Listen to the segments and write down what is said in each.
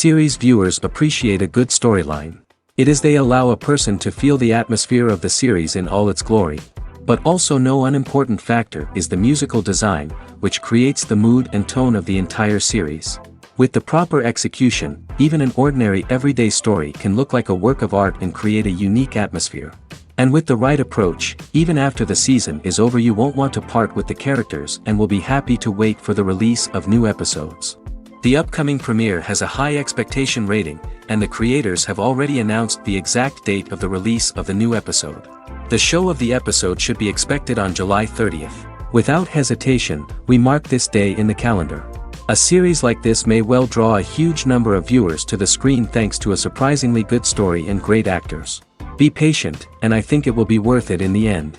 Series viewers appreciate a good storyline. It is they allow a person to feel the atmosphere of the series in all its glory. But also no unimportant factor is the musical design, which creates the mood and tone of the entire series. With the proper execution, even an ordinary everyday story can look like a work of art and create a unique atmosphere. And with the right approach, even after the season is over you won't want to part with the characters and will be happy to wait for the release of new episodes. The upcoming premiere has a high expectation rating, and the creators have already announced the exact date of the release of the new episode. The show of the episode should be expected on July 30th. Without hesitation, we mark this day in the calendar. A series like this may well draw a huge number of viewers to the screen thanks to a surprisingly good story and great actors. Be patient, and I think it will be worth it in the end.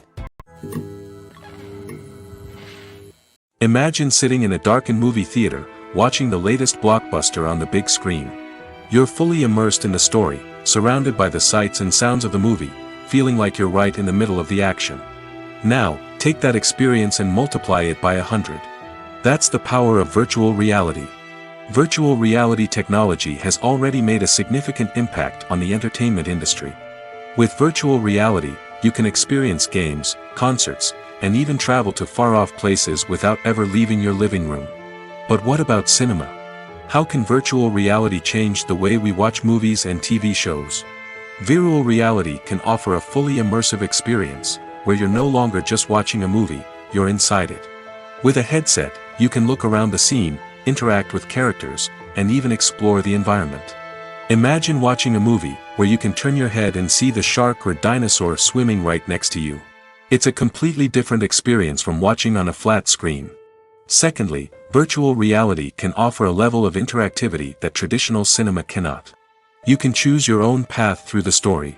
Imagine sitting in a darkened movie theater, watching the latest blockbuster on the big screen. You're fully immersed in the story, surrounded by the sights and sounds of the movie, feeling like you're right in the middle of the action. Now, take that experience and multiply it by 100. That's the power of virtual reality. Virtual reality technology has already made a significant impact on the entertainment industry. With virtual reality, you can experience games, concerts, and even travel to far-off places without ever leaving your living room. But what about cinema? How can virtual reality change the way we watch movies and TV shows? Virtual reality can offer a fully immersive experience, where you're no longer just watching a movie, you're inside it. With a headset, you can look around the scene, interact with characters, and even explore the environment. Imagine watching a movie, where you can turn your head and see the shark or dinosaur swimming right next to you. It's a completely different experience from watching on a flat screen. Secondly, virtual reality can offer a level of interactivity that traditional cinema cannot. You can choose your own path through the story.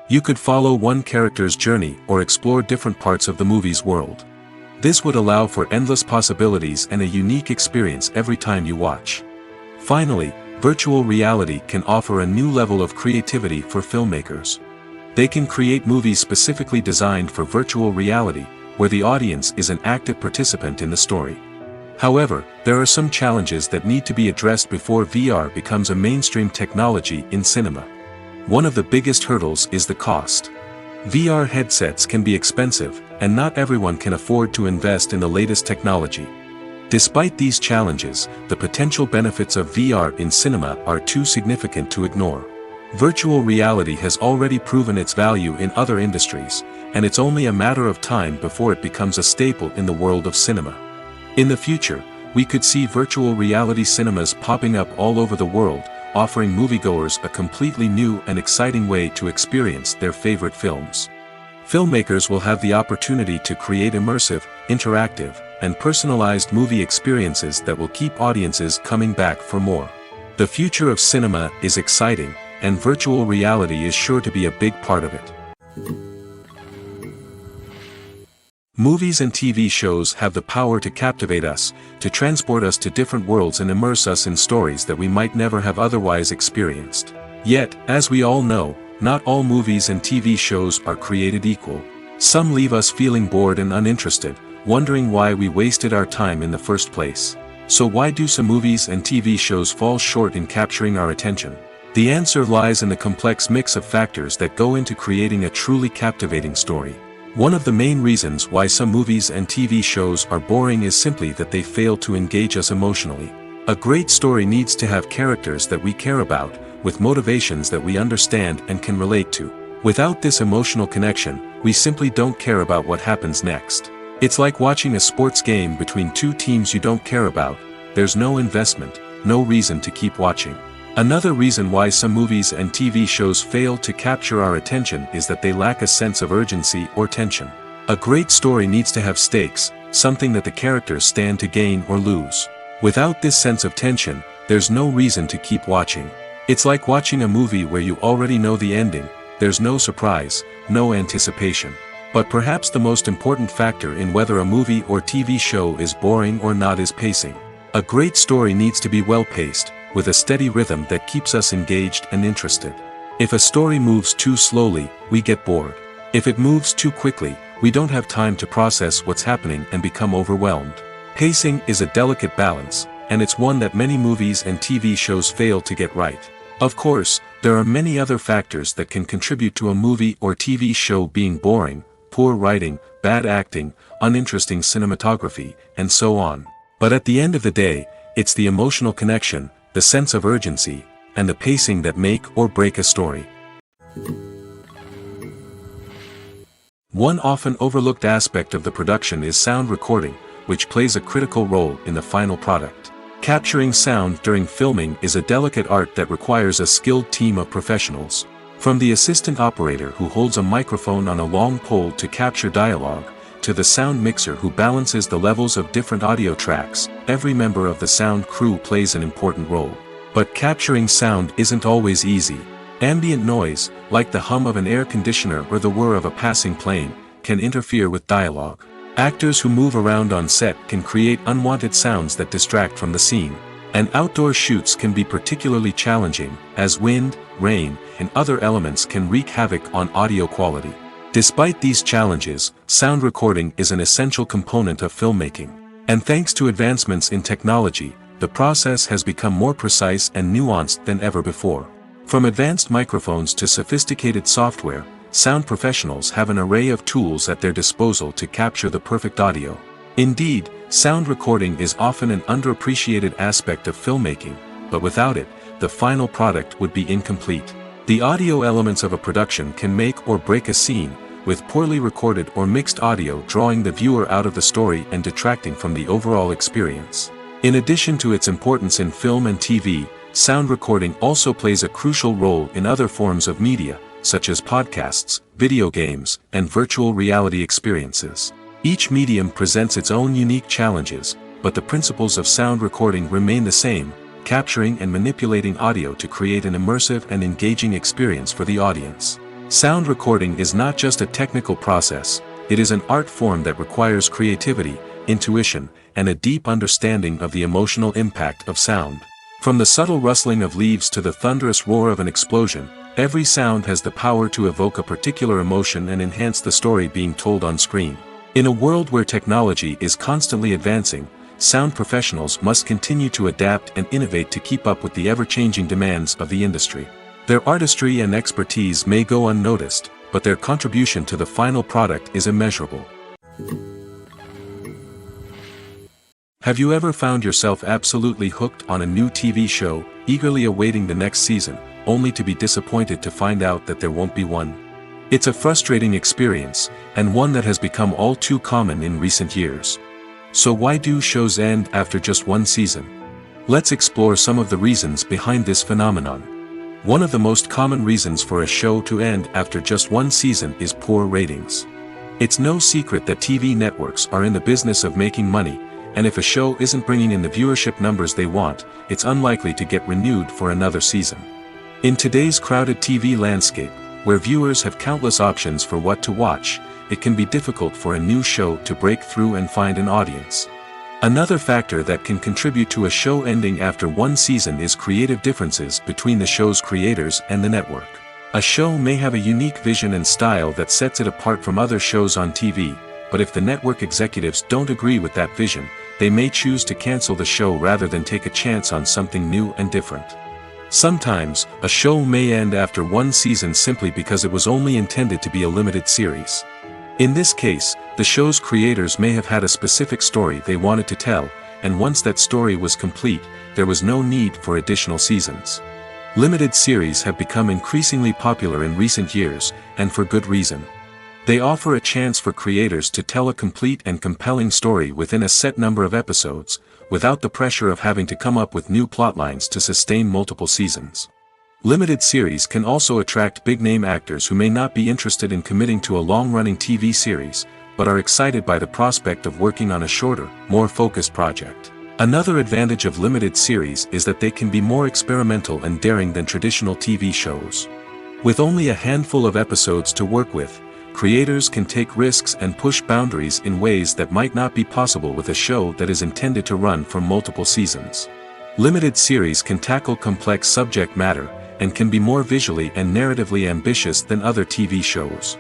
You could follow one character's journey or explore different parts of the movie's world. This would allow for endless possibilities and a unique experience every time you watch. Finally, virtual reality can offer a new level of creativity for filmmakers. They can create movies specifically designed for virtual reality, where the audience is an active participant in the story. However, there are some challenges that need to be addressed before VR becomes a mainstream technology in cinema. One of the biggest hurdles is the cost. VR headsets can be expensive, and not everyone can afford to invest in the latest technology. Despite these challenges, the potential benefits of VR in cinema are too significant to ignore. Virtual reality has already proven its value in other industries, and it's only a matter of time before it becomes a staple in the world of cinema. In the future, we could see virtual reality cinemas popping up all over the world, offering moviegoers a completely new and exciting way to experience their favorite films. Filmmakers will have the opportunity to create immersive, interactive, and personalized movie experiences that will keep audiences coming back for more. The future of cinema is exciting, and virtual reality is sure to be a big part of it. Movies and TV shows have the power to captivate us, to transport us to different worlds and immerse us in stories that we might never have otherwise experienced. Yet, as we all know, not all movies and TV shows are created equal. Some leave us feeling bored and uninterested, wondering why we wasted our time in the first place. So why do some movies and TV shows fall short in capturing our attention? The answer lies in the complex mix of factors that go into creating a truly captivating story. One of the main reasons why some movies and TV shows are boring is simply that they fail to engage us emotionally. A great story needs to have characters that we care about, with motivations that we understand and can relate to. Without this emotional connection, we simply don't care about what happens next. It's like watching a sports game between two teams you don't care about. There's no investment, no reason to keep watching. Another reason why some movies and TV shows fail to capture our attention is that they lack a sense of urgency or tension. A great story needs to have stakes, something that the characters stand to gain or lose. Without this sense of tension, there's no reason to keep watching. It's like watching a movie where you already know the ending, there's no surprise, no anticipation. But perhaps the most important factor in whether a movie or TV show is boring or not is pacing. A great story needs to be well-paced, with a steady rhythm that keeps us engaged and interested. If a story moves too slowly, we get bored. If it moves too quickly, we don't have time to process what's happening and become overwhelmed. Pacing is a delicate balance, and it's one that many movies and TV shows fail to get right. Of course, there are many other factors that can contribute to a movie or TV show being boring: poor writing, bad acting, uninteresting cinematography, and so on. But at the end of the day, it's the emotional connection, the sense of urgency, and the pacing that make or break a story. One often overlooked aspect of the production is sound recording, which plays a critical role in the final product. Capturing sound during filming is a delicate art that requires a skilled team of professionals. From the assistant operator who holds a microphone on a long pole to capture dialogue, to the sound mixer who balances the levels of different audio tracks, every member of the sound crew plays an important role. But capturing sound isn't always easy. Ambient noise, like the hum of an air conditioner or the whir of a passing plane, can interfere with dialogue. Actors who move around on set can create unwanted sounds that distract from the scene. And outdoor shoots can be particularly challenging, as wind, rain, and other elements can wreak havoc on audio quality. Despite these challenges, sound recording is an essential component of filmmaking. And thanks to advancements in technology, the process has become more precise and nuanced than ever before. From advanced microphones to sophisticated software, sound professionals have an array of tools at their disposal to capture the perfect audio. Indeed, sound recording is often an underappreciated aspect of filmmaking, but without it, the final product would be incomplete. The audio elements of a production can make or break a scene, with poorly recorded or mixed audio drawing the viewer out of the story and detracting from the overall experience. In addition to its importance in film and TV, sound recording also plays a crucial role in other forms of media, such as podcasts, video games, and virtual reality experiences. Each medium presents its own unique challenges, but the principles of sound recording remain the same: capturing and manipulating audio to create an immersive and engaging experience for the audience. Sound recording is not just a technical process, it is an art form that requires creativity, intuition, and a deep understanding of the emotional impact of sound. From the subtle rustling of leaves to the thunderous roar of an explosion, every sound has the power to evoke a particular emotion and enhance the story being told on screen. In a world where technology is constantly advancing, sound professionals must continue to adapt and innovate to keep up with the ever-changing demands of the industry. Their artistry and expertise may go unnoticed, but their contribution to the final product is immeasurable. Have you ever found yourself absolutely hooked on a new TV show, eagerly awaiting the next season, only to be disappointed to find out that there won't be one? It's a frustrating experience, and one that has become all too common in recent years. So why do shows end after just one season? Let's explore some of the reasons behind this phenomenon. One of the most common reasons for a show to end after just one season is poor ratings. It's no secret that TV networks are in the business of making money, and if a show isn't bringing in the viewership numbers they want, it's unlikely to get renewed for another season. In today's crowded TV landscape, where viewers have countless options for what to watch, it can be difficult for a new show to break through and find an audience. Another factor that can contribute to a show ending after one season is creative differences between the show's creators and the network. A show may have a unique vision and style that sets it apart from other shows on TV, but if the network executives don't agree with that vision, they may choose to cancel the show rather than take a chance on something new and different. Sometimes, a show may end after one season simply because it was only intended to be a limited series. In this case, the show's creators may have had a specific story they wanted to tell, and once that story was complete, there was no need for additional seasons. Limited series have become increasingly popular in recent years, and for good reason. They offer a chance for creators to tell a complete and compelling story within a set number of episodes, without the pressure of having to come up with new plotlines to sustain multiple seasons. Limited series can also attract big-name actors who may not be interested in committing to a long-running TV series, but are excited by the prospect of working on a shorter, more focused project. Another advantage of limited series is that they can be more experimental and daring than traditional TV shows. With only a handful of episodes to work with, creators can take risks and push boundaries in ways that might not be possible with a show that is intended to run for multiple seasons. Limited series can tackle complex subject matter, and can be more visually and narratively ambitious than other TV shows.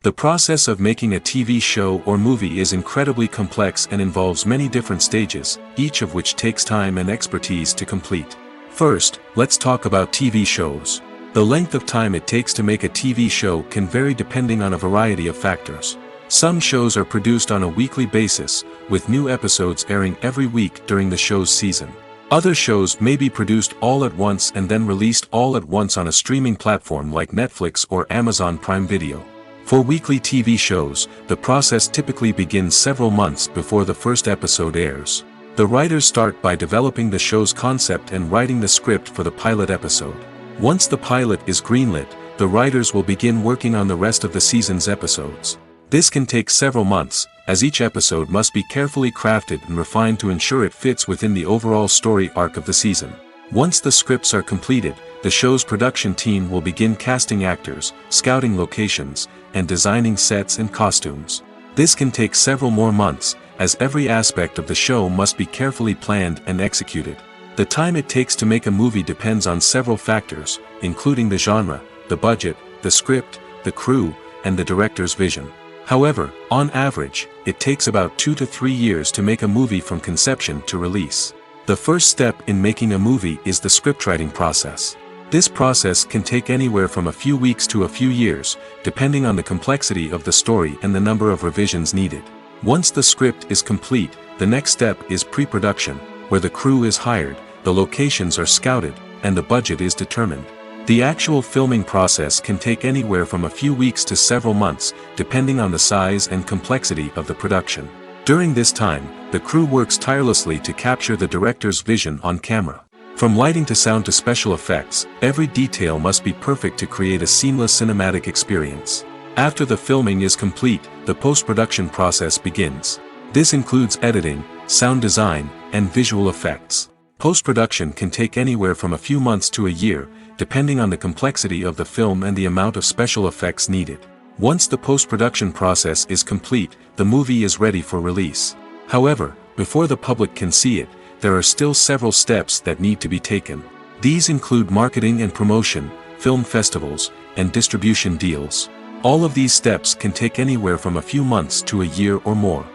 The process of making a TV show or movie is incredibly complex and involves many different stages, each of which takes time and expertise to complete. First, let's talk about TV shows. The length of time it takes to make a TV show can vary depending on a variety of factors. Some shows are produced on a weekly basis, with new episodes airing every week during the show's season. Other shows may be produced all at once and then released all at once on a streaming platform like Netflix or Amazon Prime Video. For weekly TV shows, the process typically begins several months before the first episode airs. The writers start by developing the show's concept and writing the script for the pilot episode. Once the pilot is greenlit, the writers will begin working on the rest of the season's episodes. This can take several months, as each episode must be carefully crafted and refined to ensure it fits within the overall story arc of the season. Once the scripts are completed, the show's production team will begin casting actors, scouting locations, and designing sets and costumes. This can take several more months, as every aspect of the show must be carefully planned and executed. The time it takes to make a movie depends on several factors, including the genre, the budget, the script, the crew, and the director's vision. However, on average, it takes about 2 to 3 years to make a movie from conception to release. The first step in making a movie is the scriptwriting process. This process can take anywhere from a few weeks to a few years, depending on the complexity of the story and the number of revisions needed. Once the script is complete, the next step is pre-production, where the crew is hired, the locations are scouted, and the budget is determined. The actual filming process can take anywhere from a few weeks to several months, depending on the size and complexity of the production. During this time, the crew works tirelessly to capture the director's vision on camera. From lighting to sound to special effects, every detail must be perfect to create a seamless cinematic experience. After the filming is complete, the post-production process begins. This includes editing, sound design, and visual effects. Post-production can take anywhere from a few months to a year, depending on the complexity of the film and the amount of special effects needed. Once the post-production process is complete, the movie is ready for release. However, before the public can see it, there are still several steps that need to be taken. These include marketing and promotion, film festivals, and distribution deals. All of these steps can take anywhere from a few months to a year or more.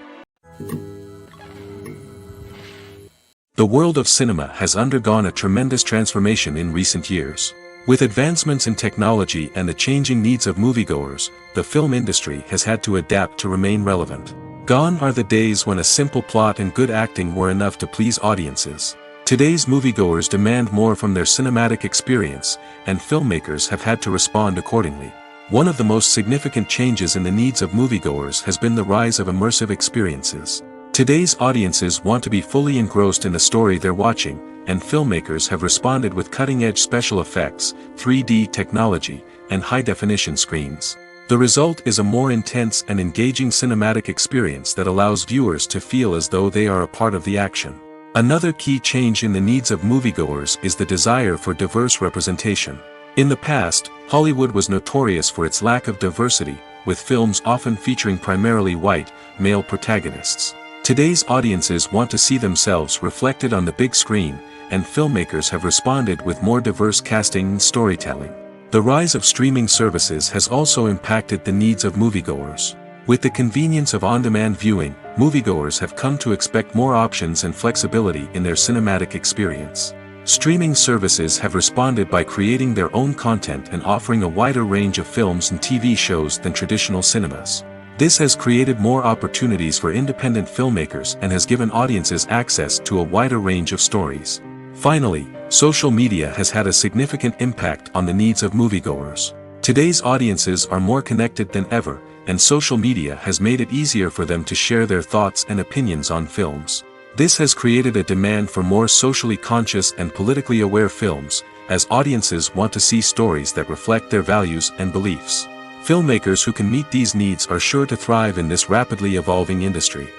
The world of cinema has undergone a tremendous transformation in recent years. With advancements in technology and the changing needs of moviegoers, the film industry has had to adapt to remain relevant. Gone are the days when a simple plot and good acting were enough to please audiences. Today's moviegoers demand more from their cinematic experience, and filmmakers have had to respond accordingly. One of the most significant changes in the needs of moviegoers has been the rise of immersive experiences. Today's audiences want to be fully engrossed in the story they're watching, and filmmakers have responded with cutting-edge special effects, 3D technology, and high-definition screens. The result is a more intense and engaging cinematic experience that allows viewers to feel as though they are a part of the action. Another key change in the needs of moviegoers is the desire for diverse representation. In the past, Hollywood was notorious for its lack of diversity, with films often featuring primarily white, male protagonists. Today's audiences want to see themselves reflected on the big screen, and filmmakers have responded with more diverse casting and storytelling. The rise of streaming services has also impacted the needs of moviegoers. With the convenience of on-demand viewing, moviegoers have come to expect more options and flexibility in their cinematic experience. Streaming services have responded by creating their own content and offering a wider range of films and TV shows than traditional cinemas. This has created more opportunities for independent filmmakers and has given audiences access to a wider range of stories. Finally, social media has had a significant impact on the needs of moviegoers. Today's audiences are more connected than ever, and social media has made it easier for them to share their thoughts and opinions on films. This has created a demand for more socially conscious and politically aware films, as audiences want to see stories that reflect their values and beliefs. Filmmakers who can meet these needs are sure to thrive in this rapidly evolving industry.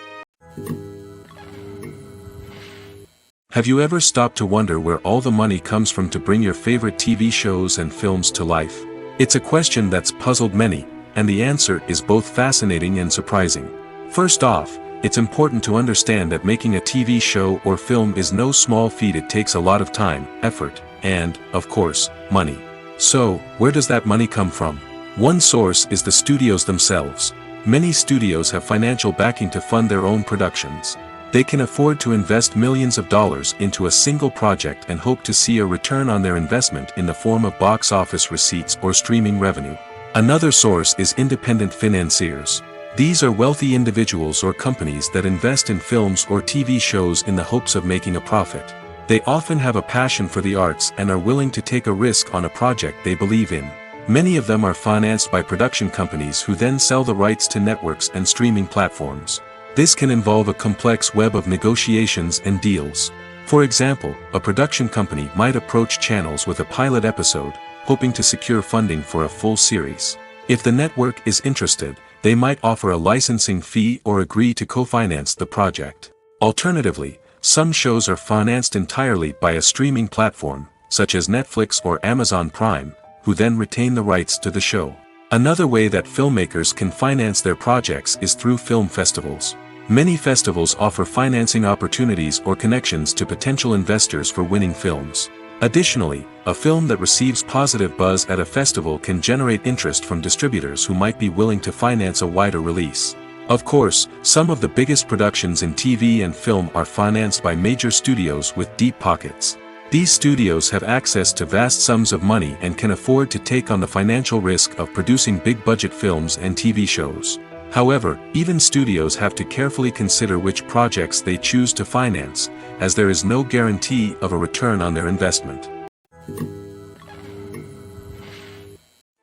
Have you ever stopped to wonder where all the money comes from to bring your favorite TV shows and films to life? It's a question that's puzzled many, and the answer is both fascinating and surprising. First off, it's important to understand that making a TV show or film is no small feat. It takes a lot of time, effort, and, of course, money. So, where does that money come from? One source is the studios themselves. Many studios have financial backing to fund their own productions. They can afford to invest millions of dollars into a single project and hope to see a return on their investment in the form of box office receipts or streaming revenue. Another source is independent financiers. These are wealthy individuals or companies that invest in films or TV shows in the hopes of making a profit. They often have a passion for the arts and are willing to take a risk on a project they believe in. Many of them are financed by production companies who then sell the rights to networks and streaming platforms. This can involve a complex web of negotiations and deals. For example, a production company might approach channels with a pilot episode, hoping to secure funding for a full series. If the network is interested, they might offer a licensing fee or agree to co-finance the project. Alternatively, some shows are financed entirely by a streaming platform, such as Netflix or Amazon Prime, who then retain the rights to the show. Another way that filmmakers can finance their projects is through film festivals. Many festivals offer financing opportunities or connections to potential investors for winning films. Additionally, a film that receives positive buzz at a festival can generate interest from distributors who might be willing to finance a wider release. Of course, some of the biggest productions in TV and film are financed by major studios with deep pockets. These studios have access to vast sums of money and can afford to take on the financial risk of producing big-budget films and TV shows. However, even studios have to carefully consider which projects they choose to finance, as there is no guarantee of a return on their investment.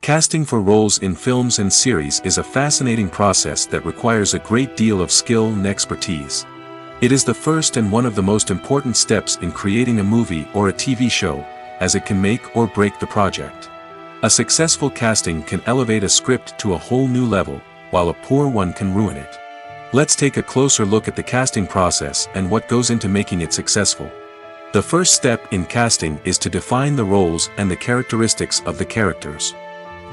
Casting for roles in films and series is a fascinating process that requires a great deal of skill and expertise. It is the first and one of the most important steps in creating a movie or a TV show, as it can make or break the project. A successful casting can elevate a script to a whole new level, while a poor one can ruin it. Let's take a closer look at the casting process and what goes into making it successful. The first step in casting is to define the roles and the characteristics of the characters.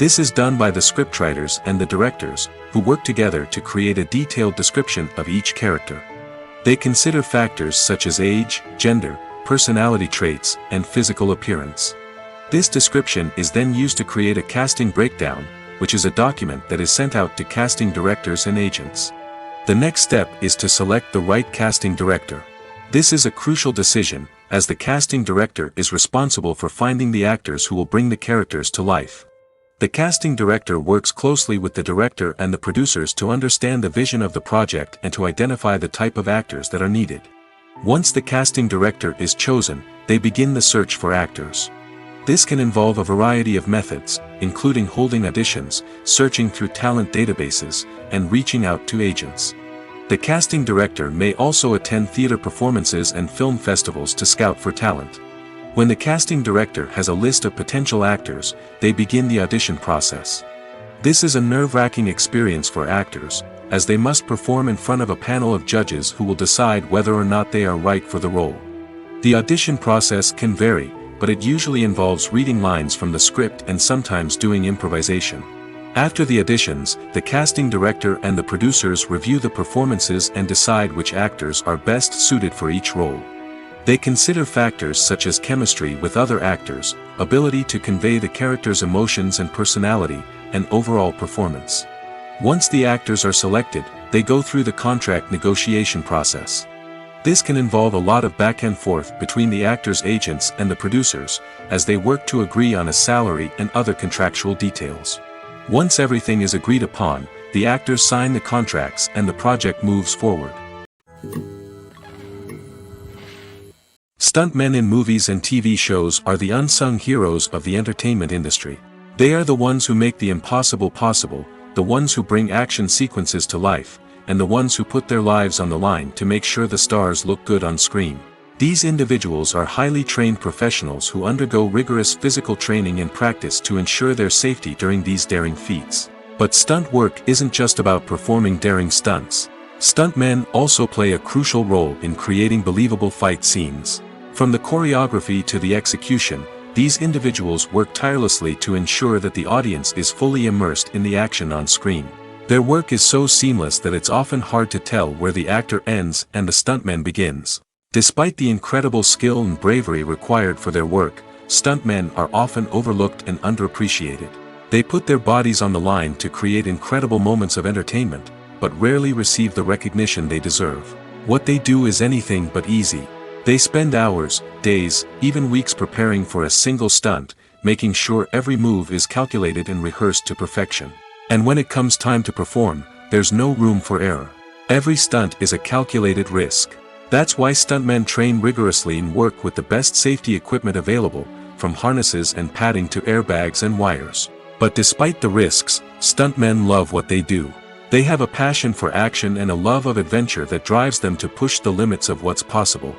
This is done by the scriptwriters and the directors, who work together to create a detailed description of each character. They consider factors such as age, gender, personality traits, and physical appearance. This description is then used to create a casting breakdown, which is a document that is sent out to casting directors and agents. The next step is to select the right casting director. This is a crucial decision, as the casting director is responsible for finding the actors who will bring the characters to life. The casting director works closely with the director and the producers to understand the vision of the project and to identify the type of actors that are needed. Once the casting director is chosen, they begin the search for actors. This can involve a variety of methods, including holding auditions, searching through talent databases, and reaching out to agents. The casting director may also attend theater performances and film festivals to scout for talent. When the casting director has a list of potential actors, they begin the audition process. This is a nerve-wracking experience for actors, as they must perform in front of a panel of judges who will decide whether or not they are right for the role. The audition process can vary, but it usually involves reading lines from the script and sometimes doing improvisation. After the auditions, the casting director and the producers review the performances and decide which actors are best suited for each role. They consider factors such as chemistry with other actors, ability to convey the character's emotions and personality, and overall performance. Once the actors are selected, they go through the contract negotiation process. This can involve a lot of back and forth between the actors' agents and the producers, as they work to agree on a salary and other contractual details. Once everything is agreed upon, the actors sign the contracts and the project moves forward. Stuntmen in movies and TV shows are the unsung heroes of the entertainment industry. They are the ones who make the impossible possible, the ones who bring action sequences to life, and the ones who put their lives on the line to make sure the stars look good on screen. These individuals are highly trained professionals who undergo rigorous physical training and practice to ensure their safety during these daring feats. But stunt work isn't just about performing daring stunts. Stuntmen also play a crucial role in creating believable fight scenes. From the choreography to the execution, these individuals work tirelessly to ensure that the audience is fully immersed in the action on screen. Their work is so seamless that it's often hard to tell where the actor ends and the stuntman begins. Despite the incredible skill and bravery required for their work, stuntmen are often overlooked and underappreciated. They put their bodies on the line to create incredible moments of entertainment, but rarely receive the recognition they deserve. What they do is anything but easy. They spend hours, days, even weeks preparing for a single stunt, making sure every move is calculated and rehearsed to perfection. And when it comes time to perform, there's no room for error. Every stunt is a calculated risk. That's why stuntmen train rigorously and work with the best safety equipment available, from harnesses and padding to airbags and wires. But despite the risks, stuntmen love what they do. They have a passion for action and a love of adventure that drives them to push the limits of what's possible.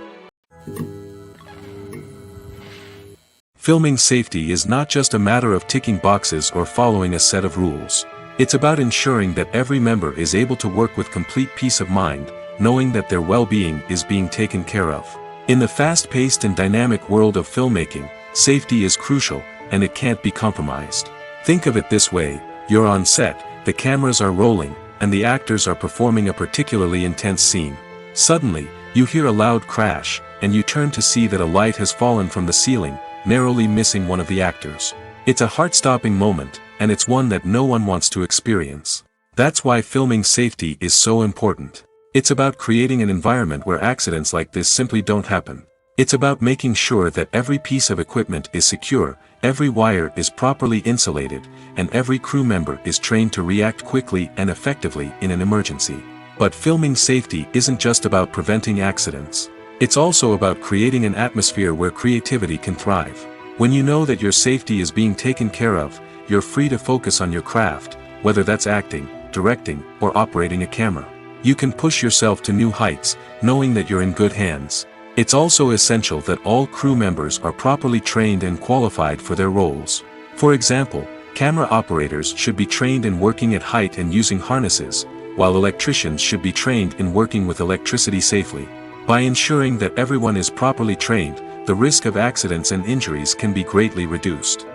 Filming safety is not just a matter of ticking boxes or following a set of rules. It's about ensuring that every member is able to work with complete peace of mind, knowing that their well-being is being taken care of. In the fast-paced and dynamic world of filmmaking, safety is crucial, and it can't be compromised. Think of it this way: you're on set, the cameras are rolling, and the actors are performing a particularly intense scene. Suddenly, you hear a loud crash, and you turn to see that a light has fallen from the ceiling, narrowly missing one of the actors. It's a heart-stopping moment, and it's one that no one wants to experience. That's why filming safety is so important. It's about creating an environment where accidents like this simply don't happen. It's about making sure that every piece of equipment is secure, every wire is properly insulated, and every crew member is trained to react quickly and effectively in an emergency. But filming safety isn't just about preventing accidents. It's also about creating an atmosphere where creativity can thrive. When you know that your safety is being taken care of, you're free to focus on your craft, whether that's acting, directing, or operating a camera. You can push yourself to new heights, knowing that you're in good hands. It's also essential that all crew members are properly trained and qualified for their roles. For example, camera operators should be trained in working at height and using harnesses, while electricians should be trained in working with electricity safely. By ensuring that everyone is properly trained, the risk of accidents and injuries can be greatly reduced.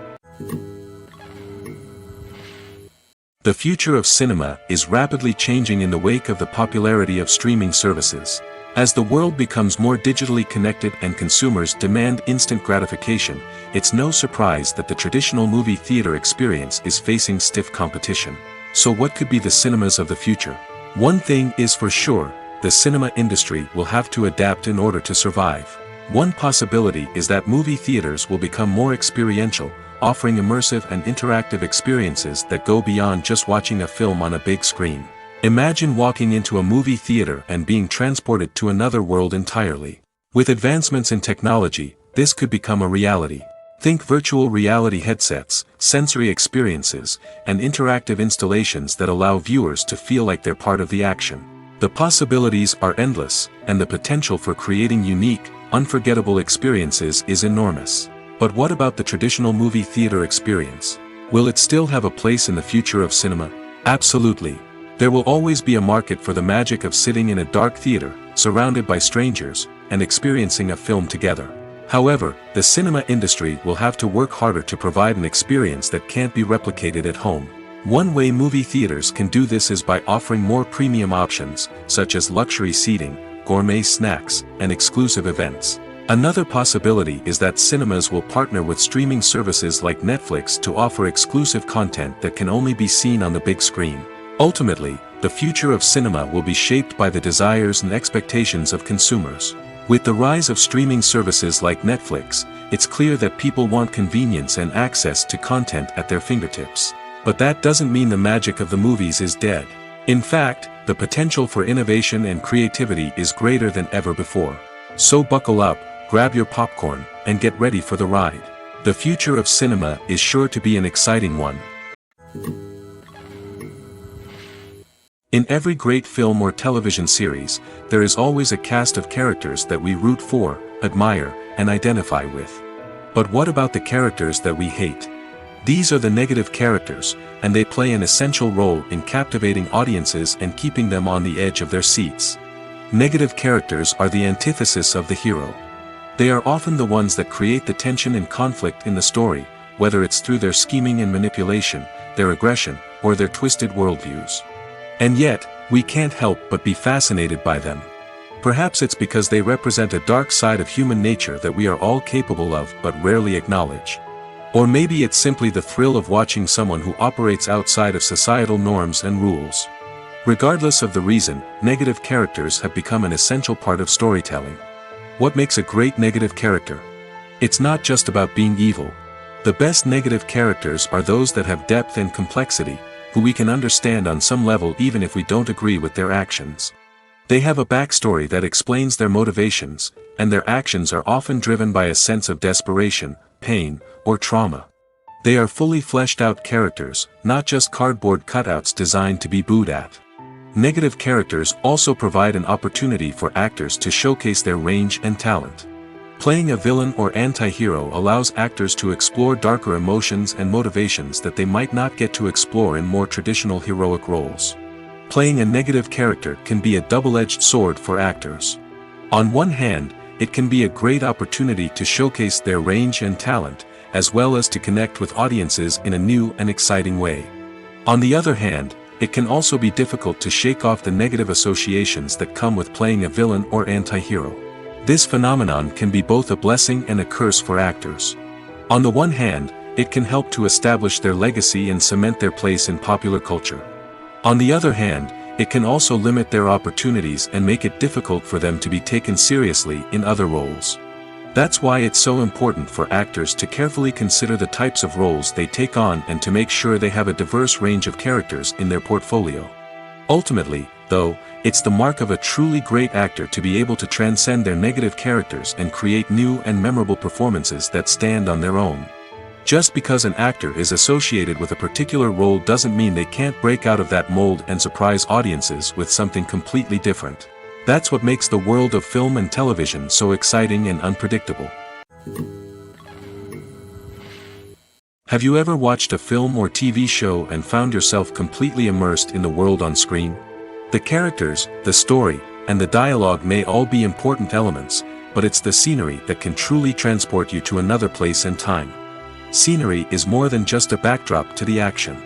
The future of cinema is rapidly changing in the wake of the popularity of streaming services. As the world becomes more digitally connected and consumers demand instant gratification, it's no surprise that the traditional movie theater experience is facing stiff competition. So what could be the cinemas of the future? One thing is for sure: the cinema industry will have to adapt in order to survive. One possibility is that movie theaters will become more experiential, offering immersive and interactive experiences that go beyond just watching a film on a big screen. Imagine walking into a movie theater and being transported to another world entirely. With advancements in technology, this could become a reality. Think virtual reality headsets, sensory experiences, and interactive installations that allow viewers to feel like they're part of the action. The possibilities are endless, and the potential for creating unique, unforgettable experiences is enormous. But what about the traditional movie theater experience? Will it still have a place in the future of cinema? Absolutely. There will always be a market for the magic of sitting in a dark theater, surrounded by strangers, and experiencing a film together. However, the cinema industry will have to work harder to provide an experience that can't be replicated at home. One way movie theaters can do this is by offering more premium options, such as luxury seating, gourmet snacks, and exclusive events. Another possibility is that cinemas will partner with streaming services like Netflix to offer exclusive content that can only be seen on the big screen. Ultimately, the future of cinema will be shaped by the desires and expectations of consumers. With the rise of streaming services like Netflix, it's clear that people want convenience and access to content at their fingertips. But that doesn't mean the magic of the movies is dead. In fact, the potential for innovation and creativity is greater than ever before. So buckle up, grab your popcorn, and get ready for the ride. The future of cinema is sure to be an exciting one. In every great film or television series, there is always a cast of characters that we root for, admire, and identify with. But what about the characters that we hate? These are the negative characters, and they play an essential role in captivating audiences and keeping them on the edge of their seats. Negative characters are the antithesis of the hero. They are often the ones that create the tension and conflict in the story, whether it's through their scheming and manipulation, their aggression, or their twisted worldviews. And yet, we can't help but be fascinated by them. Perhaps it's because they represent a dark side of human nature that we are all capable of but rarely acknowledge. Or maybe it's simply the thrill of watching someone who operates outside of societal norms and rules. Regardless of the reason, negative characters have become an essential part of storytelling. What makes a great negative character? It's not just about being evil. The best negative characters are those that have depth and complexity, who we can understand on some level even if we don't agree with their actions. They have a backstory that explains their motivations, and their actions are often driven by a sense of desperation, pain, or trauma. They are fully fleshed out characters, not just cardboard cutouts designed to be booed at. Negative characters also provide an opportunity for actors to showcase their range and talent. Playing a villain or anti-hero allows actors to explore darker emotions and motivations that they might not get to explore in more traditional heroic roles. Playing a negative character can be a double-edged sword for actors. On one hand, it can be a great opportunity to showcase their range and talent, as well as to connect with audiences in a new and exciting way. On the other hand, it can also be difficult to shake off the negative associations that come with playing a villain or anti-hero. This phenomenon can be both a blessing and a curse for actors. On the one hand, it can help to establish their legacy and cement their place in popular culture. On the other hand, it can also limit their opportunities and make it difficult for them to be taken seriously in other roles. That's why it's so important for actors to carefully consider the types of roles they take on and to make sure they have a diverse range of characters in their portfolio. Ultimately, though, it's the mark of a truly great actor to be able to transcend their negative characters and create new and memorable performances that stand on their own. Just because an actor is associated with a particular role doesn't mean they can't break out of that mold and surprise audiences with something completely different. That's what makes the world of film and television so exciting and unpredictable. Have you ever watched a film or TV show and found yourself completely immersed in the world on screen? The characters, the story, and the dialogue may all be important elements, but it's the scenery that can truly transport you to another place and time. Scenery is more than just a backdrop to the action.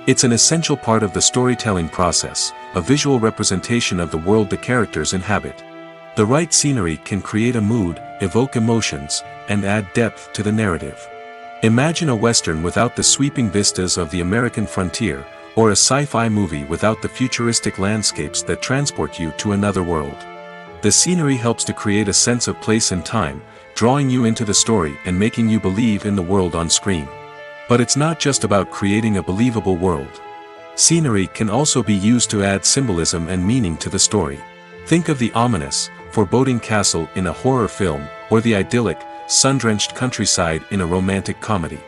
It's an essential part of the storytelling process, a visual representation of the world the characters inhabit. The right scenery can create a mood, evoke emotions, and add depth to the narrative. Imagine a Western without the sweeping vistas of the American frontier, or a sci-fi movie without the futuristic landscapes that transport you to another world. The scenery helps to create a sense of place and time, drawing you into the story and making you believe in the world on screen. But it's not just about creating a believable world. Scenery can also be used to add symbolism and meaning to the story. Think of the ominous, foreboding castle in a horror film, or the idyllic, sun-drenched countryside in a romantic comedy.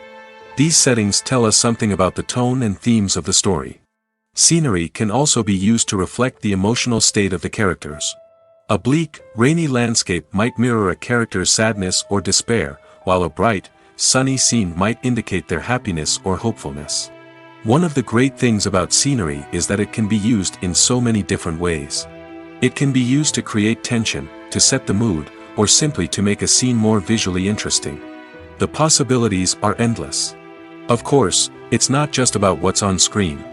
These settings tell us something about the tone and themes of the story. Scenery can also be used to reflect the emotional state of the characters. A bleak, rainy landscape might mirror a character's sadness or despair, while a bright, sunny scene might indicate their happiness or hopefulness. One of the great things about scenery is that it can be used in so many different ways. It can be used to create tension, to set the mood, or simply to make a scene more visually interesting. The possibilities are endless. Of course, it's not just about what's on screen.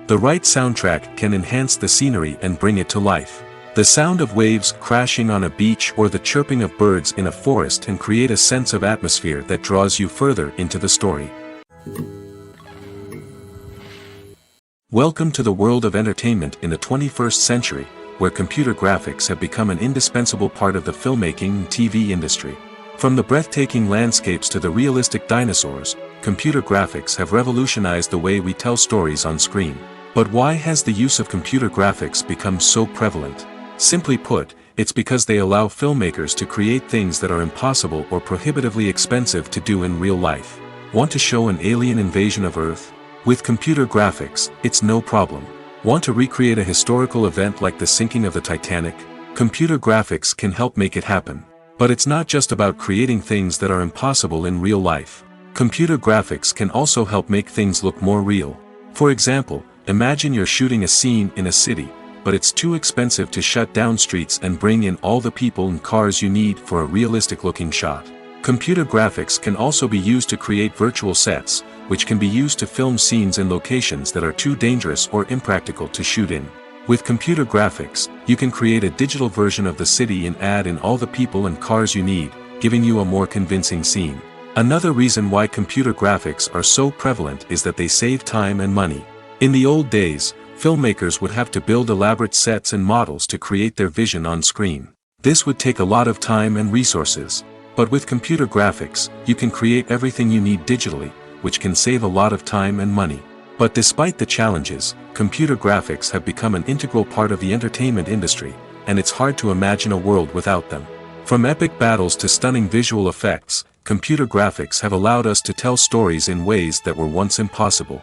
The right soundtrack can enhance the scenery and bring it to life. The sound of waves crashing on a beach or the chirping of birds in a forest can create a sense of atmosphere that draws you further into the story. Welcome to the world of entertainment in the 21st century, where computer graphics have become an indispensable part of the filmmaking and TV industry. From the breathtaking landscapes to the realistic dinosaurs, computer graphics have revolutionized the way we tell stories on screen. But why has the use of computer graphics become so prevalent? Simply put, it's because they allow filmmakers to create things that are impossible or prohibitively expensive to do in real life. Want to show an alien invasion of Earth? With computer graphics, it's no problem. Want to recreate a historical event like the sinking of the Titanic? Computer graphics can help make it happen. But it's not just about creating things that are impossible in real life. Computer graphics can also help make things look more real. For example, imagine you're shooting a scene in a city, but it's too expensive to shut down streets and bring in all the people and cars you need for a realistic-looking shot. Computer graphics can also be used to create virtual sets, which can be used to film scenes in locations that are too dangerous or impractical to shoot in. With computer graphics, you can create a digital version of the city and add in all the people and cars you need, giving you a more convincing scene. Another reason why computer graphics are so prevalent is that they save time and money. In the old days, filmmakers would have to build elaborate sets and models to create their vision on screen. This would take a lot of time and resources. But with computer graphics, you can create everything you need digitally, which can save a lot of time and money. But despite the challenges, computer graphics have become an integral part of the entertainment industry, and it's hard to imagine a world without them. From epic battles to stunning visual effects, computer graphics have allowed us to tell stories in ways that were once impossible.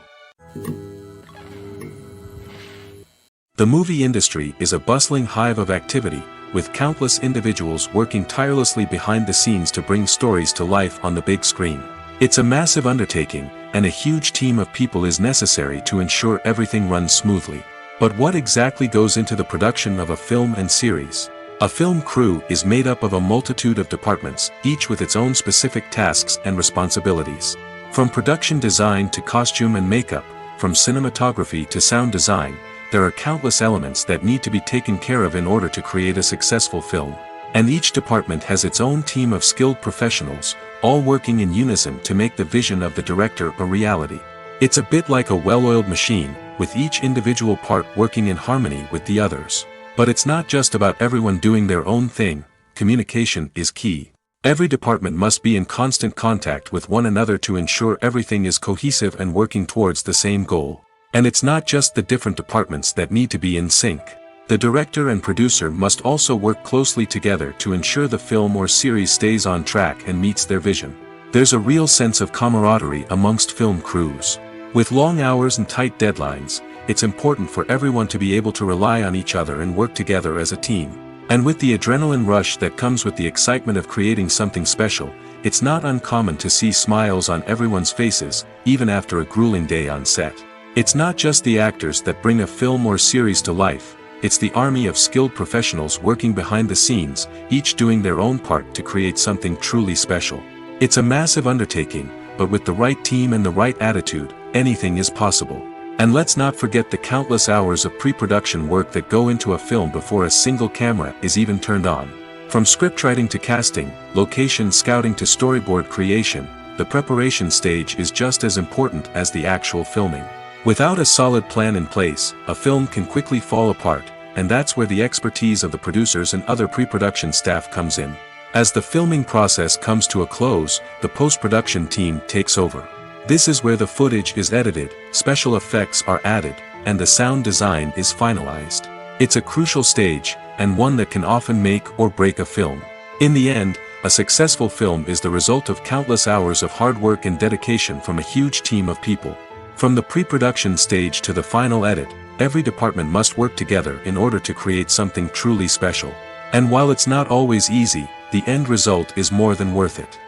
The movie industry is a bustling hive of activity, with countless individuals working tirelessly behind the scenes to bring stories to life on the big screen. It's a massive undertaking, and a huge team of people is necessary to ensure everything runs smoothly. But what exactly goes into the production of a film and series? A film crew is made up of a multitude of departments, each with its own specific tasks and responsibilities. From production design to costume and makeup, from cinematography to sound design, there are countless elements that need to be taken care of in order to create a successful film. And each department has its own team of skilled professionals, all working in unison to make the vision of the director a reality. It's a bit like a well-oiled machine, with each individual part working in harmony with the others. But it's not just about everyone doing their own thing. Communication is key. Every department must be in constant contact with one another to ensure everything is cohesive and working towards the same goal. And it's not just the different departments that need to be in sync. The director and producer must also work closely together to ensure the film or series stays on track and meets their vision. There's a real sense of camaraderie amongst film crews. With long hours and tight deadlines, it's important for everyone to be able to rely on each other and work together as a team. And with the adrenaline rush that comes with the excitement of creating something special, it's not uncommon to see smiles on everyone's faces, even after a grueling day on set. It's not just the actors that bring a film or series to life, it's the army of skilled professionals working behind the scenes, each doing their own part to create something truly special. It's a massive undertaking, but with the right team and the right attitude, anything is possible. And let's not forget the countless hours of pre-production work that go into a film before a single camera is even turned on. From scriptwriting to casting, location scouting to storyboard creation, the preparation stage is just as important as the actual filming. Without a solid plan in place, a film can quickly fall apart, and that's where the expertise of the producers and other pre-production staff comes in. As the filming process comes to a close, the post-production team takes over. This is where the footage is edited, special effects are added, and the sound design is finalized. It's a crucial stage, and one that can often make or break a film. In the end, a successful film is the result of countless hours of hard work and dedication from a huge team of people. From the pre-production stage to the final edit, every department must work together in order to create something truly special. And while it's not always easy, the end result is more than worth it.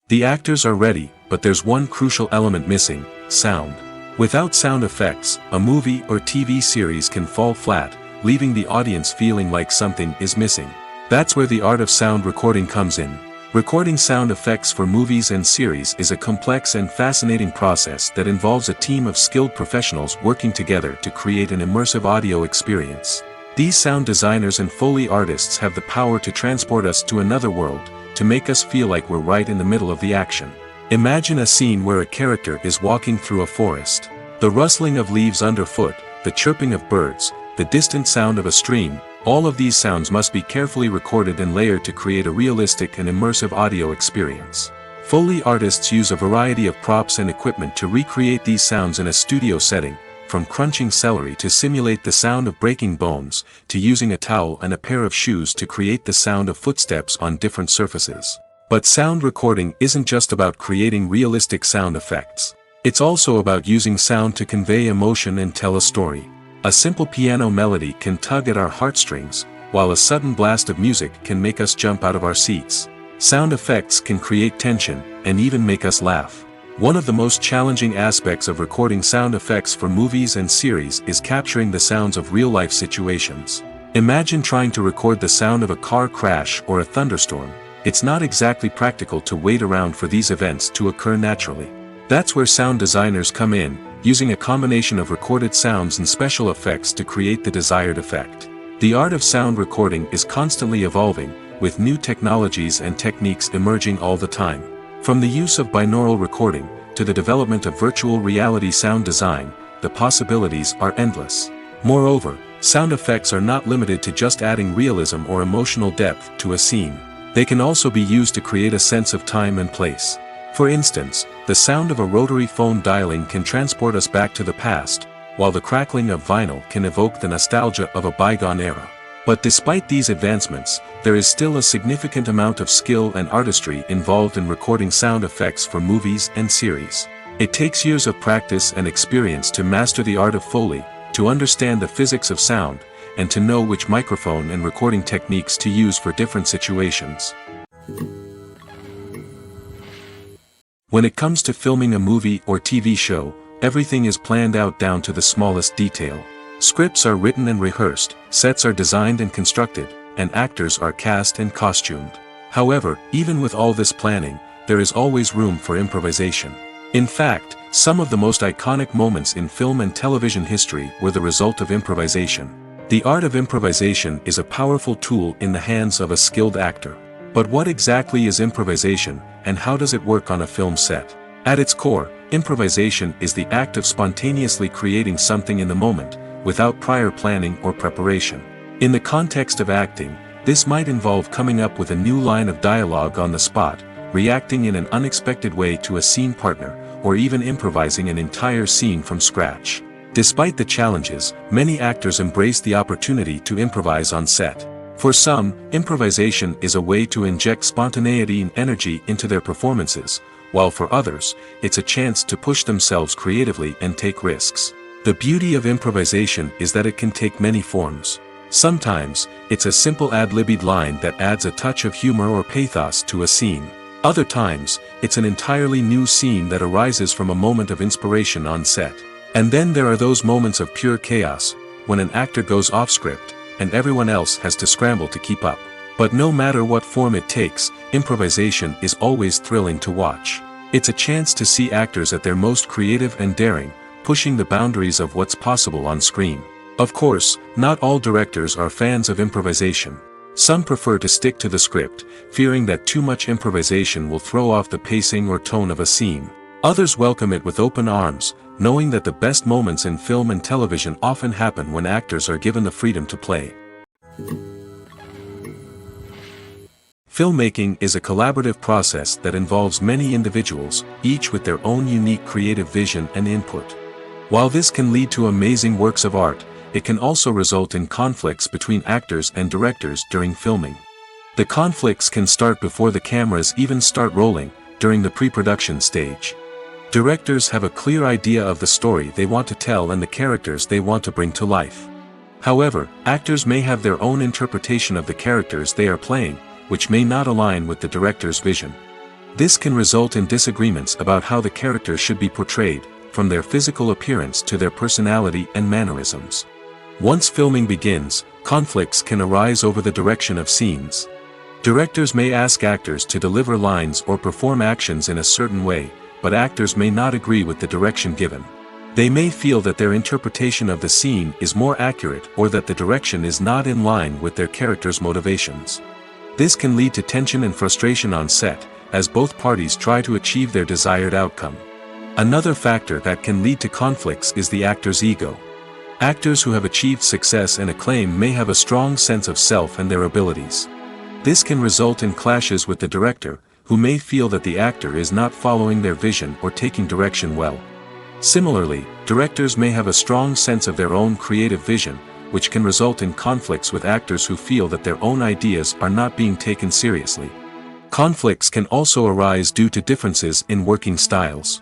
The actors are ready, but there's one crucial element missing: sound. Without sound effects, a movie or TV series can fall flat, leaving the audience feeling like something is missing. That's where the art of sound recording comes in. Recording sound effects for movies and series is a complex and fascinating process that involves a team of skilled professionals working together to create an immersive audio experience. These sound designers and Foley artists have the power to transport us to another world, to make us feel like we're right in the middle of the action. Imagine a scene where a character is walking through a forest. The rustling of leaves underfoot, the chirping of birds, the distant sound of a stream, all of these sounds must be carefully recorded and layered to create a realistic and immersive audio experience. Foley artists use a variety of props and equipment to recreate these sounds in a studio setting, from crunching celery to simulate the sound of breaking bones, to using a towel and a pair of shoes to create the sound of footsteps on different surfaces. But sound recording isn't just about creating realistic sound effects. It's also about using sound to convey emotion and tell a story. A simple piano melody can tug at our heartstrings, while a sudden blast of music can make us jump out of our seats. Sound effects can create tension, and even make us laugh. One of the most challenging aspects of recording sound effects for movies and series is capturing the sounds of real-life situations. Imagine trying to record the sound of a car crash or a thunderstorm. It's not exactly practical to wait around for these events to occur naturally. That's where sound designers come in, using a combination of recorded sounds and special effects to create the desired effect. The art of sound recording is constantly evolving, with new technologies and techniques emerging all the time. From the use of binaural recording, to the development of virtual reality sound design, the possibilities are endless. Moreover, sound effects are not limited to just adding realism or emotional depth to a scene. They can also be used to create a sense of time and place. For instance, the sound of a rotary phone dialing can transport us back to the past, while the crackling of vinyl can evoke the nostalgia of a bygone era. But despite these advancements, there is still a significant amount of skill and artistry involved in recording sound effects for movies and series. It takes years of practice and experience to master the art of Foley, to understand the physics of sound, and to know which microphone and recording techniques to use for different situations. When it comes to filming a movie or TV show, everything is planned out down to the smallest detail. Scripts are written and rehearsed, sets are designed and constructed, and actors are cast and costumed. However, even with all this planning, there is always room for improvisation. In fact, some of the most iconic moments in film and television history were the result of improvisation. The art of improvisation is a powerful tool in the hands of a skilled actor. But what exactly is improvisation, and how does it work on a film set? At its core, improvisation is the act of spontaneously creating something in the moment, without prior planning or preparation. In the context of acting, this might involve coming up with a new line of dialogue on the spot, reacting in an unexpected way to a scene partner, or even improvising an entire scene from scratch. Despite the challenges, many actors embrace the opportunity to improvise on set. For some, improvisation is a way to inject spontaneity and energy into their performances, while for others, it's a chance to push themselves creatively and take risks. The beauty of improvisation is that it can take many forms. Sometimes, it's a simple ad-libbed line that adds a touch of humor or pathos to a scene. Other times, it's an entirely new scene that arises from a moment of inspiration on set. And then there are those moments of pure chaos, when an actor goes off script, and everyone else has to scramble to keep up. But no matter what form it takes, improvisation is always thrilling to watch. It's a chance to see actors at their most creative and daring, pushing the boundaries of what's possible on screen. Of course, not all directors are fans of improvisation. Some prefer to stick to the script, fearing that too much improvisation will throw off the pacing or tone of a scene. Others welcome it with open arms, knowing that the best moments in film and television often happen when actors are given the freedom to play. Filmmaking is a collaborative process that involves many individuals, each with their own unique creative vision and input. While this can lead to amazing works of art, it can also result in conflicts between actors and directors during filming. The conflicts can start before the cameras even start rolling, during the pre-production stage. Directors have a clear idea of the story they want to tell and the characters they want to bring to life. However, actors may have their own interpretation of the characters they are playing, which may not align with the director's vision. This can result in disagreements about how the characters should be portrayed, from their physical appearance to their personality and mannerisms. Once filming begins, conflicts can arise over the direction of scenes. Directors may ask actors to deliver lines or perform actions in a certain way, but actors may not agree with the direction given. They may feel that their interpretation of the scene is more accurate or that the direction is not in line with their character's motivations. This can lead to tension and frustration on set, as both parties try to achieve their desired outcome. Another factor that can lead to conflicts is the actor's ego. Actors who have achieved success and acclaim may have a strong sense of self and their abilities. This can result in clashes with the director, who may feel that the actor is not following their vision or taking direction well. Similarly, directors may have a strong sense of their own creative vision, which can result in conflicts with actors who feel that their own ideas are not being taken seriously. Conflicts can also arise due to differences in working styles.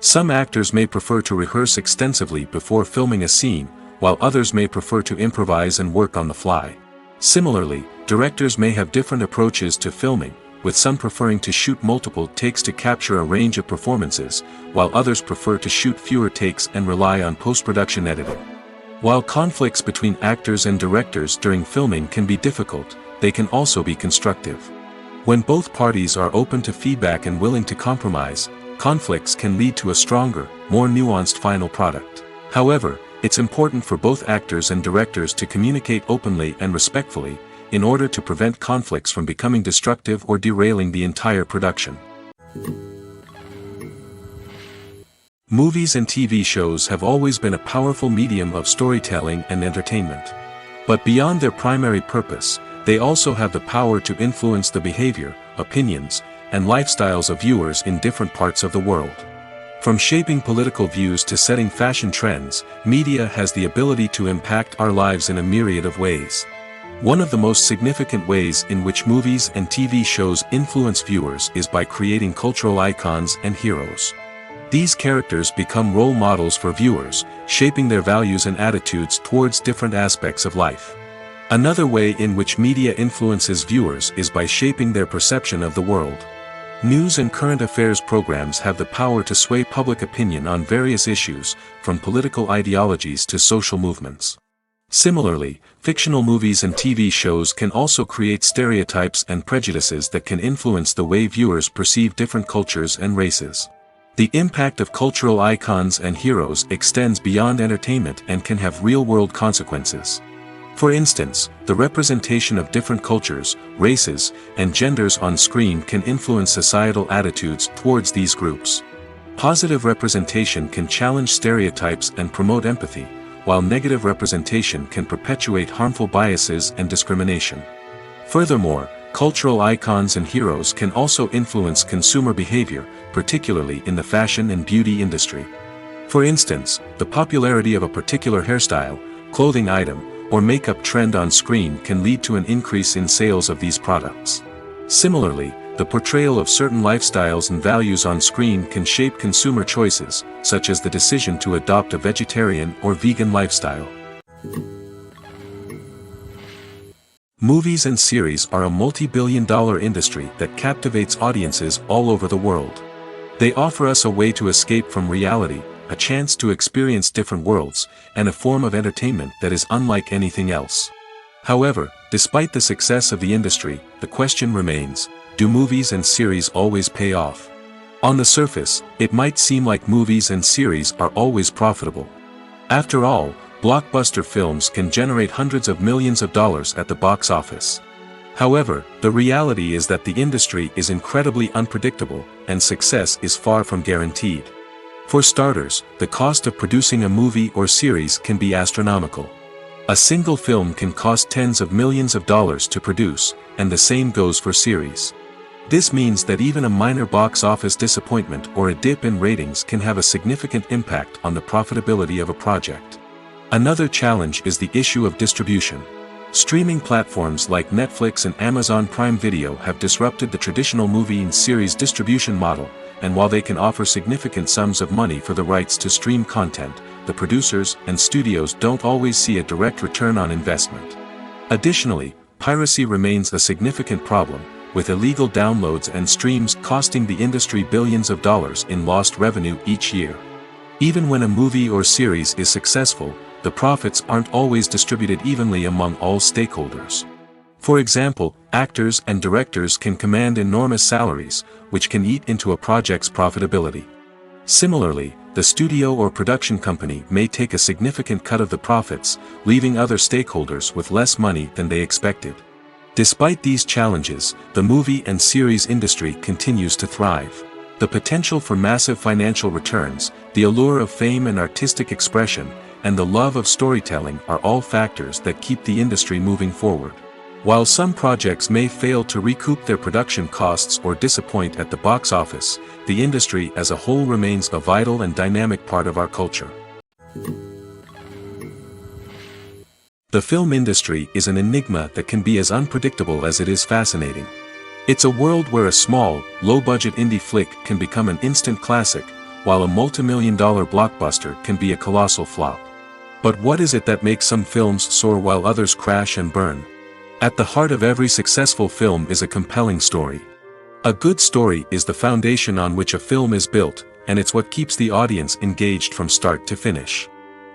Some actors may prefer to rehearse extensively before filming a scene, while others may prefer to improvise and work on the fly. Similarly, directors may have different approaches to filming, with some preferring to shoot multiple takes to capture a range of performances, while others prefer to shoot fewer takes and rely on post-production editing. While conflicts between actors and directors during filming can be difficult, they can also be constructive. When both parties are open to feedback and willing to compromise, conflicts can lead to a stronger, more nuanced final product. However, it's important for both actors and directors to communicate openly and respectfully, in order to prevent conflicts from becoming destructive or derailing the entire production. Movies and TV shows have always been a powerful medium of storytelling and entertainment. But beyond their primary purpose, they also have the power to influence the behavior, opinions, and lifestyles of viewers in different parts of the world. From shaping political views to setting fashion trends, media has the ability to impact our lives in a myriad of ways. One of the most significant ways in which movies and TV shows influence viewers is by creating cultural icons and heroes. These characters become role models for viewers, shaping their values and attitudes towards different aspects of life. Another way in which media influences viewers is by shaping their perception of the world. News and current affairs programs have the power to sway public opinion on various issues, from political ideologies to social movements. Similarly, fictional movies and TV shows can also create stereotypes and prejudices that can influence the way viewers perceive different cultures and races. The impact of cultural icons and heroes extends beyond entertainment and can have real-world consequences. For instance, the representation of different cultures, races, and genders on screen can influence societal attitudes towards these groups. Positive representation can challenge stereotypes and promote empathy, while negative representation can perpetuate harmful biases and discrimination. Furthermore, cultural icons and heroes can also influence consumer behavior, particularly in the fashion and beauty industry. For instance, the popularity of a particular hairstyle, clothing item, or makeup trend on screen can lead to an increase in sales of these products. Similarly, the portrayal of certain lifestyles and values on screen can shape consumer choices, such as the decision to adopt a vegetarian or vegan lifestyle. Movies and series are a multi-billion-dollar industry that captivates audiences all over the world. They offer us a way to escape from reality, a chance to experience different worlds, and a form of entertainment that is unlike anything else. However, despite the success of the industry, the question remains, do movies and series always pay off? On the surface, it might seem like movies and series are always profitable. After all, blockbuster films can generate hundreds of millions of dollars at the box office. However, the reality is that the industry is incredibly unpredictable, and success is far from guaranteed. For starters, the cost of producing a movie or series can be astronomical. A single film can cost tens of millions of dollars to produce, and the same goes for series. This means that even a minor box office disappointment or a dip in ratings can have a significant impact on the profitability of a project. Another challenge is the issue of distribution. Streaming platforms like Netflix and Amazon Prime Video have disrupted the traditional movie and series distribution model, and while they can offer significant sums of money for the rights to stream content, the producers and studios don't always see a direct return on investment. Additionally, piracy remains a significant problem, with illegal downloads and streams costing the industry billions of dollars in lost revenue each year. Even when a movie or series is successful, the profits aren't always distributed evenly among all stakeholders. For example, actors and directors can command enormous salaries, which can eat into a project's profitability. Similarly, the studio or production company may take a significant cut of the profits, leaving other stakeholders with less money than they expected. Despite these challenges, the movie and series industry continues to thrive. The potential for massive financial returns, the allure of fame and artistic expression, and the love of storytelling are all factors that keep the industry moving forward. While some projects may fail to recoup their production costs or disappoint at the box office, the industry as a whole remains a vital and dynamic part of our culture. The film industry is an enigma that can be as unpredictable as it is fascinating. It's a world where a small, low-budget indie flick can become an instant classic, while a multi-million-dollar blockbuster can be a colossal flop. But what is it that makes some films soar while others crash and burn? At the heart of every successful film is a compelling story. A good story is the foundation on which a film is built, and it's what keeps the audience engaged from start to finish.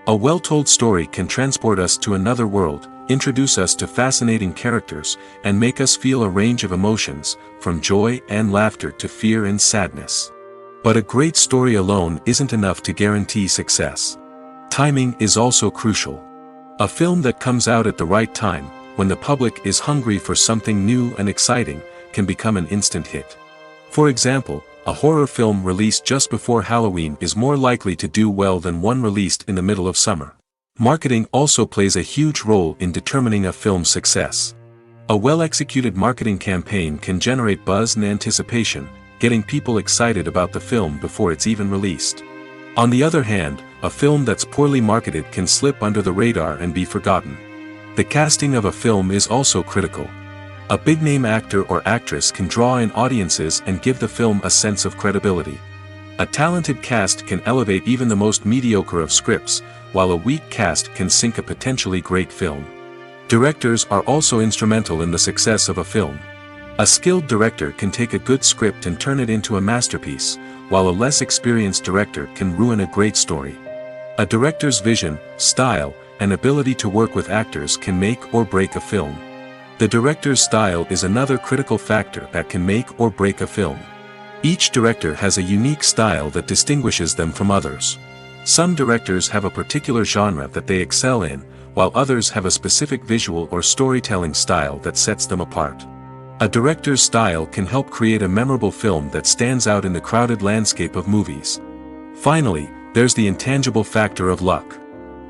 A well-told story can transport us to another world, introduce us to fascinating characters, and make us feel a range of emotions, from joy and laughter to fear and sadness. But a great story alone isn't enough to guarantee success. Timing is also crucial. A film that comes out at the right time, when the public is hungry for something new and exciting, can become an instant hit. For example, a horror film released just before Halloween is more likely to do well than one released in the middle of summer. Marketing also plays a huge role in determining a film's success. A well-executed marketing campaign can generate buzz and anticipation, getting people excited about the film before it's even released. On the other hand, a film that's poorly marketed can slip under the radar and be forgotten. The casting of a film is also critical. A big-name actor or actress can draw in audiences and give the film a sense of credibility. A talented cast can elevate even the most mediocre of scripts, while a weak cast can sink a potentially great film. Directors are also instrumental in the success of a film. A skilled director can take a good script and turn it into a masterpiece, while a less experienced director can ruin a great story. A director's vision, style, and ability to work with actors can make or break a film. The director's style is another critical factor that can make or break a film. Each director has a unique style that distinguishes them from others. Some directors have a particular genre that they excel in, while others have a specific visual or storytelling style that sets them apart. A director's style can help create a memorable film that stands out in the crowded landscape of movies. Finally, there's the intangible factor of luck.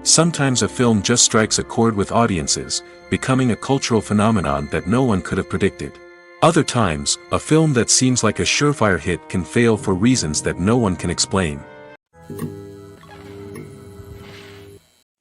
Sometimes a film just strikes a chord with audiences, becoming a cultural phenomenon that no one could have predicted. Other times, a film that seems like a surefire hit can fail for reasons that no one can explain.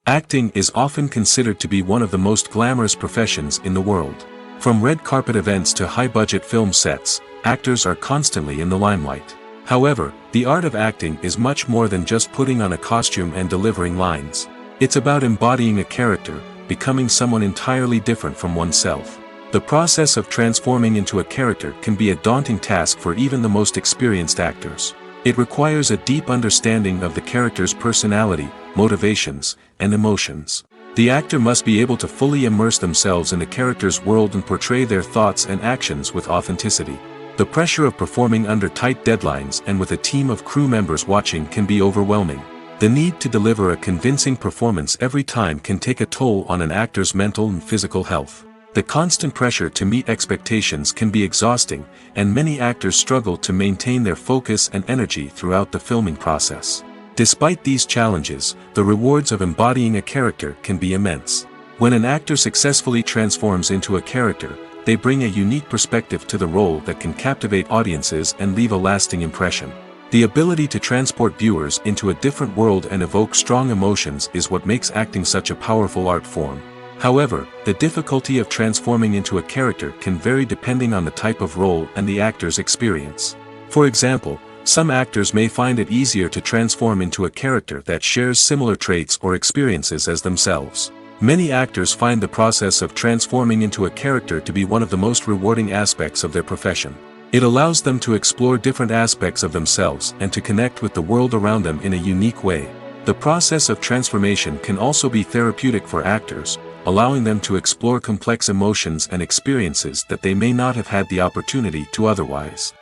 Acting is often considered to be one of the most glamorous professions in the world. From red carpet events to high-budget film sets, actors are constantly in the limelight. However, the art of acting is much more than just putting on a costume and delivering lines. It's about embodying a character, becoming someone entirely different from oneself. The process of transforming into a character can be a daunting task for even the most experienced actors. It requires a deep understanding of the character's personality, motivations, and emotions. The actor must be able to fully immerse themselves in the character's world and portray their thoughts and actions with authenticity. The pressure of performing under tight deadlines and with a team of crew members watching can be overwhelming. The need to deliver a convincing performance every time can take a toll on an actor's mental and physical health. The constant pressure to meet expectations can be exhausting, and many actors struggle to maintain their focus and energy throughout the filming process. Despite these challenges, the rewards of embodying a character can be immense. When an actor successfully transforms into a character, they bring a unique perspective to the role that can captivate audiences and leave a lasting impression. The ability to transport viewers into a different world and evoke strong emotions is what makes acting such a powerful art form. However, the difficulty of transforming into a character can vary depending on the type of role and the actor's experience. For example, some actors may find it easier to transform into a character that shares similar traits or experiences as themselves. Many actors find the process of transforming into a character to be one of the most rewarding aspects of their profession. It allows them to explore different aspects of themselves and to connect with the world around them in a unique way. The process of transformation can also be therapeutic for actors, allowing them to explore complex emotions and experiences that they may not have had the opportunity to otherwise.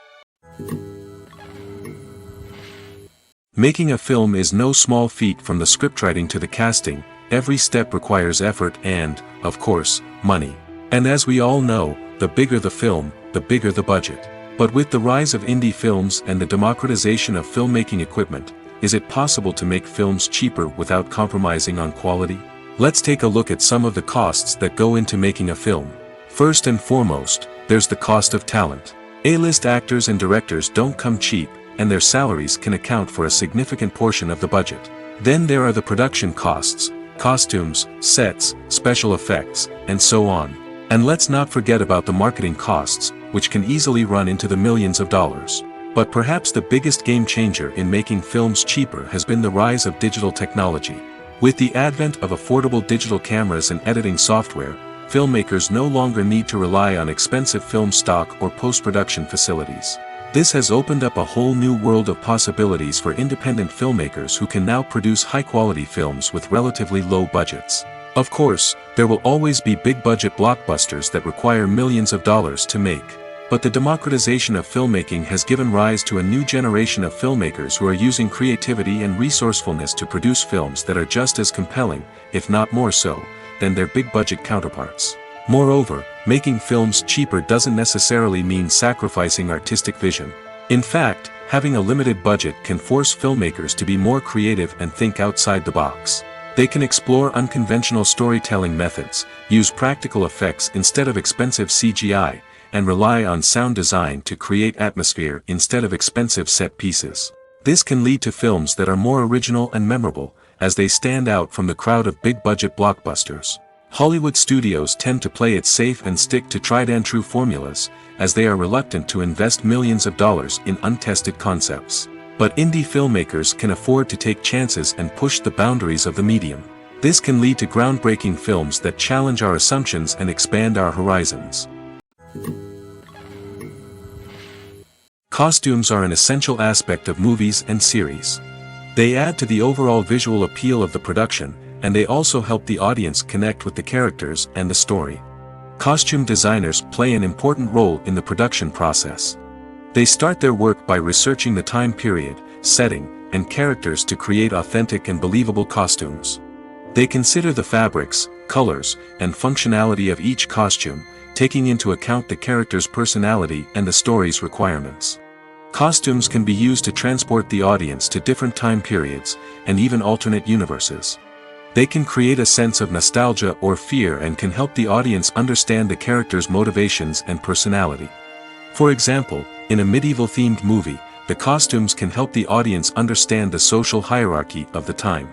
Making a film is no small feat. From the scriptwriting to the casting, every step requires effort and, of course, money. And as we all know, the bigger the film, the bigger the budget. But with the rise of indie films and the democratization of filmmaking equipment, is it possible to make films cheaper without compromising on quality? Let's take a look at some of the costs that go into making a film. First and foremost, there's the cost of talent. A-list actors and directors don't come cheap, and their salaries can account for a significant portion of the budget. Then there are the production costs, costumes, sets, special effects, and so on. And let's not forget about the marketing costs, which can easily run into the millions of dollars. But perhaps the biggest game changer in making films cheaper has been the rise of digital technology. With the advent of affordable digital cameras and editing software, filmmakers no longer need to rely on expensive film stock or post-production facilities. This has opened up a whole new world of possibilities for independent filmmakers who can now produce high-quality films with relatively low budgets. Of course, there will always be big-budget blockbusters that require millions of dollars to make. But the democratization of filmmaking has given rise to a new generation of filmmakers who are using creativity and resourcefulness to produce films that are just as compelling, if not more so, than their big-budget counterparts. Moreover, making films cheaper doesn't necessarily mean sacrificing artistic vision. In fact, having a limited budget can force filmmakers to be more creative and think outside the box. They can explore unconventional storytelling methods, use practical effects instead of expensive CGI, and rely on sound design to create atmosphere instead of expensive set pieces. This can lead to films that are more original and memorable, as they stand out from the crowd of big-budget blockbusters. Hollywood studios tend to play it safe and stick to tried-and-true formulas, as they are reluctant to invest millions of dollars in untested concepts. But indie filmmakers can afford to take chances and push the boundaries of the medium. This can lead to groundbreaking films that challenge our assumptions and expand our horizons. Costumes are an essential aspect of movies and series. They add to the overall visual appeal of the production, and they also help the audience connect with the characters and the story. Costume designers play an important role in the production process. They start their work by researching the time period, setting, and characters to create authentic and believable costumes. They consider the fabrics, colors, and functionality of each costume, taking into account the character's personality and the story's requirements. Costumes can be used to transport the audience to different time periods, and even alternate universes. They can create a sense of nostalgia or fear and can help the audience understand the character's motivations and personality. For example, in a medieval-themed movie, the costumes can help the audience understand the social hierarchy of the time.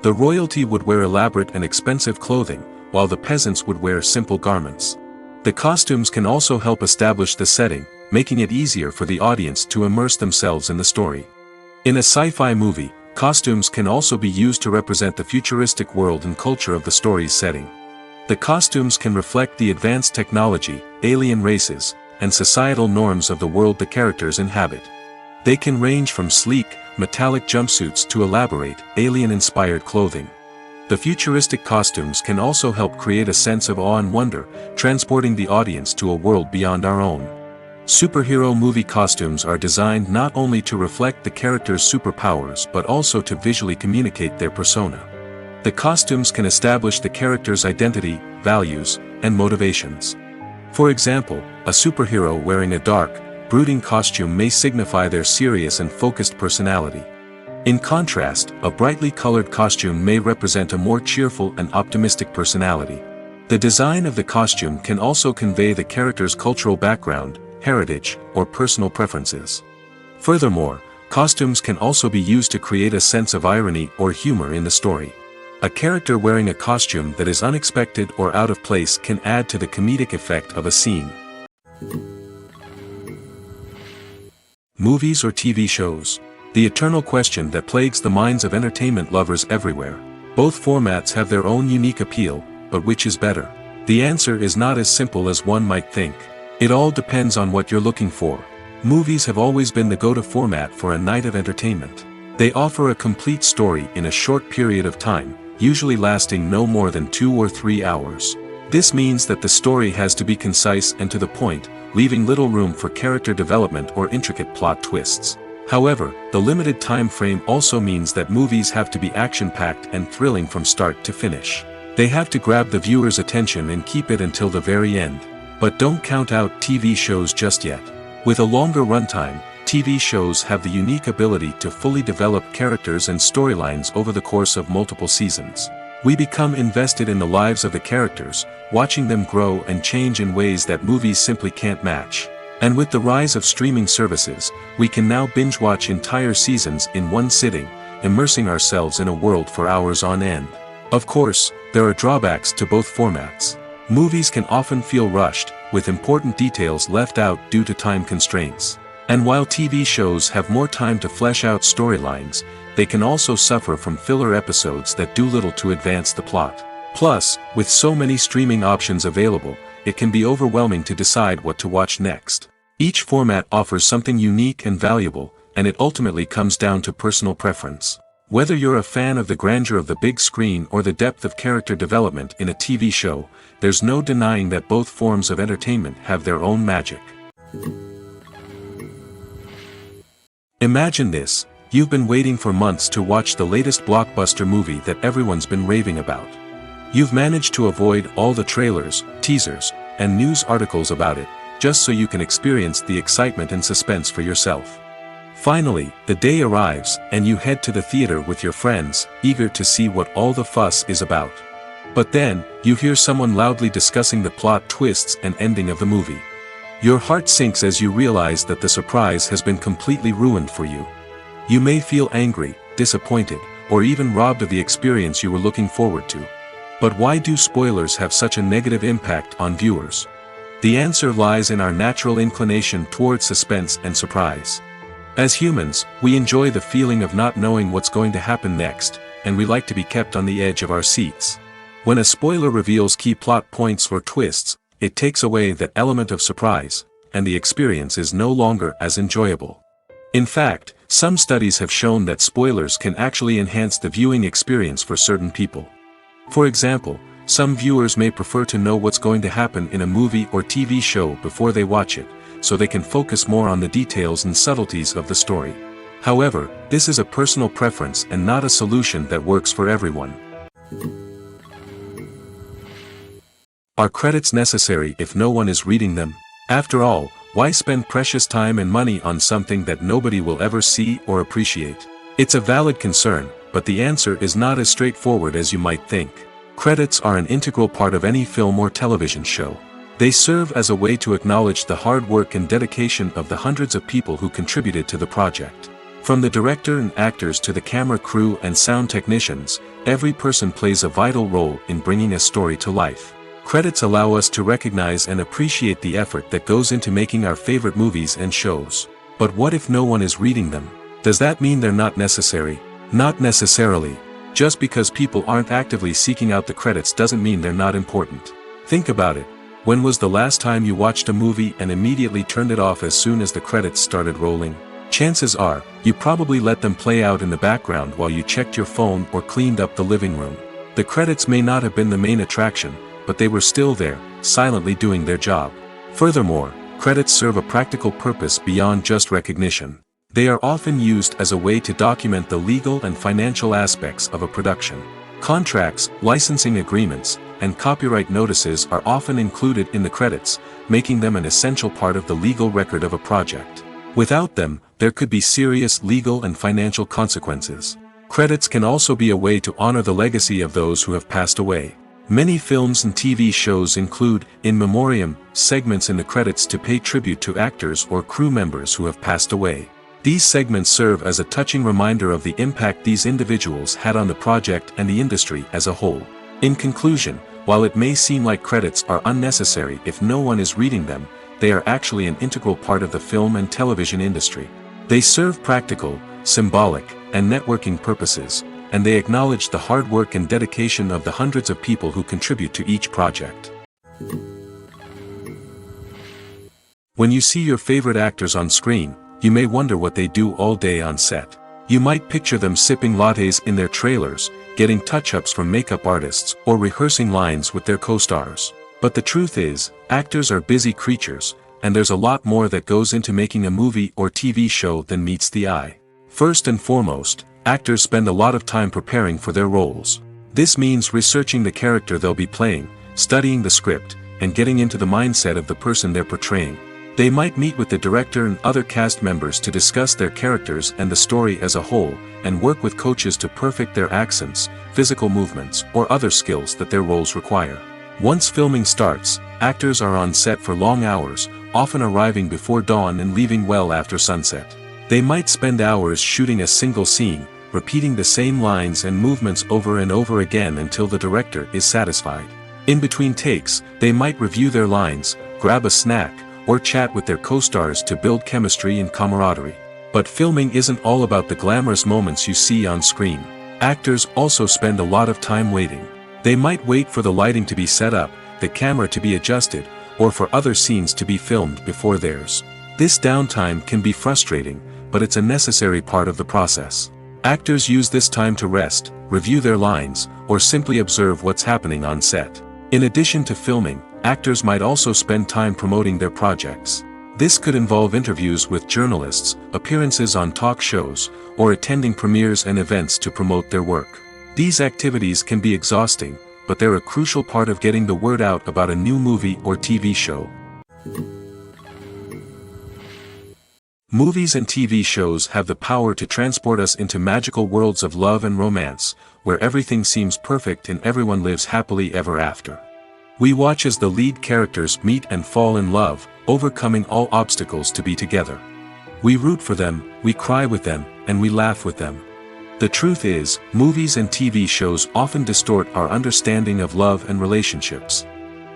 The royalty would wear elaborate and expensive clothing, while the peasants would wear simple garments. The costumes can also help establish the setting, making it easier for the audience to immerse themselves in the story. In a sci-fi movie, costumes can also be used to represent the futuristic world and culture of the story's setting. The costumes can reflect the advanced technology, alien races, and societal norms of the world the characters inhabit. They can range from sleek, metallic jumpsuits to elaborate, alien-inspired clothing. The futuristic costumes can also help create a sense of awe and wonder, transporting the audience to a world beyond our own. Superhero movie costumes are designed not only to reflect the character's superpowers but also to visually communicate their persona. The costumes can establish the character's identity, values, and motivations. For example, a superhero wearing a dark, brooding costume may signify their serious and focused personality. In contrast, a brightly colored costume may represent a more cheerful and optimistic personality. The design of the costume can also convey the character's cultural background, heritage, or personal preferences. Furthermore, costumes can also be used to create a sense of irony or humor in the story. A character wearing a costume that is unexpected or out of place can add to the comedic effect of a scene. Movies or TV shows? The eternal question that plagues the minds of entertainment lovers everywhere. Both formats have their own unique appeal, but which is better? The answer is not as simple as one might think. It all depends on what you're looking for. Movies have always been the go-to format for a night of entertainment. They offer a complete story in a short period of time, usually lasting no more than 2 or 3 hours. This means that the story has to be concise and to the point, leaving little room for character development or intricate plot twists. However, the limited time frame also means that movies have to be action-packed and thrilling from start to finish. They have to grab the viewer's attention and keep it until the very end. But don't count out TV shows just yet. With a longer runtime, TV shows have the unique ability to fully develop characters and storylines over the course of multiple seasons. We become invested in the lives of the characters, watching them grow and change in ways that movies simply can't match. And with the rise of streaming services, we can now binge-watch entire seasons in one sitting, immersing ourselves in a world for hours on end. Of course, there are drawbacks to both formats. Movies can often feel rushed, with important details left out due to time constraints. And while TV shows have more time to flesh out storylines, they can also suffer from filler episodes that do little to advance the plot. Plus, with so many streaming options available, it can be overwhelming to decide what to watch next. Each format offers something unique and valuable, and it ultimately comes down to personal preference. Whether you're a fan of the grandeur of the big screen or the depth of character development in a TV show, there's no denying that both forms of entertainment have their own magic. Imagine this: you've been waiting for months to watch the latest blockbuster movie that everyone's been raving about. You've managed to avoid all the trailers, teasers, and news articles about it, just so you can experience the excitement and suspense for yourself. Finally, the day arrives, and you head to the theater with your friends, eager to see what all the fuss is about. But then, you hear someone loudly discussing the plot twists and ending of the movie. Your heart sinks as you realize that the surprise has been completely ruined for you. You may feel angry, disappointed, or even robbed of the experience you were looking forward to. But why do spoilers have such a negative impact on viewers? The answer lies in our natural inclination toward suspense and surprise. As humans, we enjoy the feeling of not knowing what's going to happen next, and we like to be kept on the edge of our seats. When a spoiler reveals key plot points or twists, it takes away that element of surprise, and the experience is no longer as enjoyable. In fact, some studies have shown that spoilers can actually enhance the viewing experience for certain people. For example, some viewers may prefer to know what's going to happen in a movie or TV show before they watch it, so they can focus more on the details and subtleties of the story. However, this is a personal preference and not a solution that works for everyone. Are credits necessary if no one is reading them? After all, why spend precious time and money on something that nobody will ever see or appreciate? It's a valid concern, but the answer is not as straightforward as you might think. Credits are an integral part of any film or television show. They serve as a way to acknowledge the hard work and dedication of the hundreds of people who contributed to the project. From the director and actors to the camera crew and sound technicians, every person plays a vital role in bringing a story to life. Credits allow us to recognize and appreciate the effort that goes into making our favorite movies and shows. But what if no one is reading them? Does that mean they're not necessary? Not necessarily. Just because people aren't actively seeking out the credits doesn't mean they're not important. Think about it. When was the last time you watched a movie and immediately turned it off as soon as the credits started rolling? Chances are, you probably let them play out in the background while you checked your phone or cleaned up the living room. The credits may not have been the main attraction, but they were still there, silently doing their job. Furthermore, credits serve a practical purpose beyond just recognition. They are often used as a way to document the legal and financial aspects of a production. Contracts, licensing agreements, and copyright notices are often included in the credits, making them an essential part of the legal record of a project. Without them, there could be serious legal and financial consequences. Credits can also be a way to honor the legacy of those who have passed away. Many films and TV shows include, in memoriam, segments in the credits to pay tribute to actors or crew members who have passed away. These segments serve as a touching reminder of the impact these individuals had on the project and the industry as a whole. In conclusion, while it may seem like credits are unnecessary if no one is reading them, they are actually an integral part of the film and television industry. They serve practical, symbolic, and networking purposes, and they acknowledge the hard work and dedication of the hundreds of people who contribute to each project. When you see your favorite actors on screen, you may wonder what they do all day on set. You might picture them sipping lattes in their trailers, getting touch-ups from makeup artists, or rehearsing lines with their co-stars. But the truth is, actors are busy creatures, and there's a lot more that goes into making a movie or TV show than meets the eye. First and foremost, actors spend a lot of time preparing for their roles. This means researching the character they'll be playing, studying the script, and getting into the mindset of the person they're portraying. They might meet with the director and other cast members to discuss their characters and the story as a whole, and work with coaches to perfect their accents, physical movements, or other skills that their roles require. Once filming starts, actors are on set for long hours, often arriving before dawn and leaving well after sunset. They might spend hours shooting a single scene, repeating the same lines and movements over and over again until the director is satisfied. In between takes, they might review their lines, grab a snack, or chat with their co-stars to build chemistry and camaraderie. But filming isn't all about the glamorous moments you see on screen. Actors also spend a lot of time waiting. They might wait for the lighting to be set up, the camera to be adjusted, or for other scenes to be filmed before theirs. This downtime can be frustrating, but it's a necessary part of the process. Actors use this time to rest, review their lines, or simply observe what's happening on set. In addition to filming, actors might also spend time promoting their projects. This could involve interviews with journalists, appearances on talk shows, or attending premieres and events to promote their work. These activities can be exhausting, but they're a crucial part of getting the word out about a new movie or TV show. Movies and TV shows have the power to transport us into magical worlds of love and romance, where everything seems perfect and everyone lives happily ever after. We watch as the lead characters meet and fall in love, overcoming all obstacles to be together. We root for them, we cry with them, and we laugh with them. The truth is, movies and TV shows often distort our understanding of love and relationships.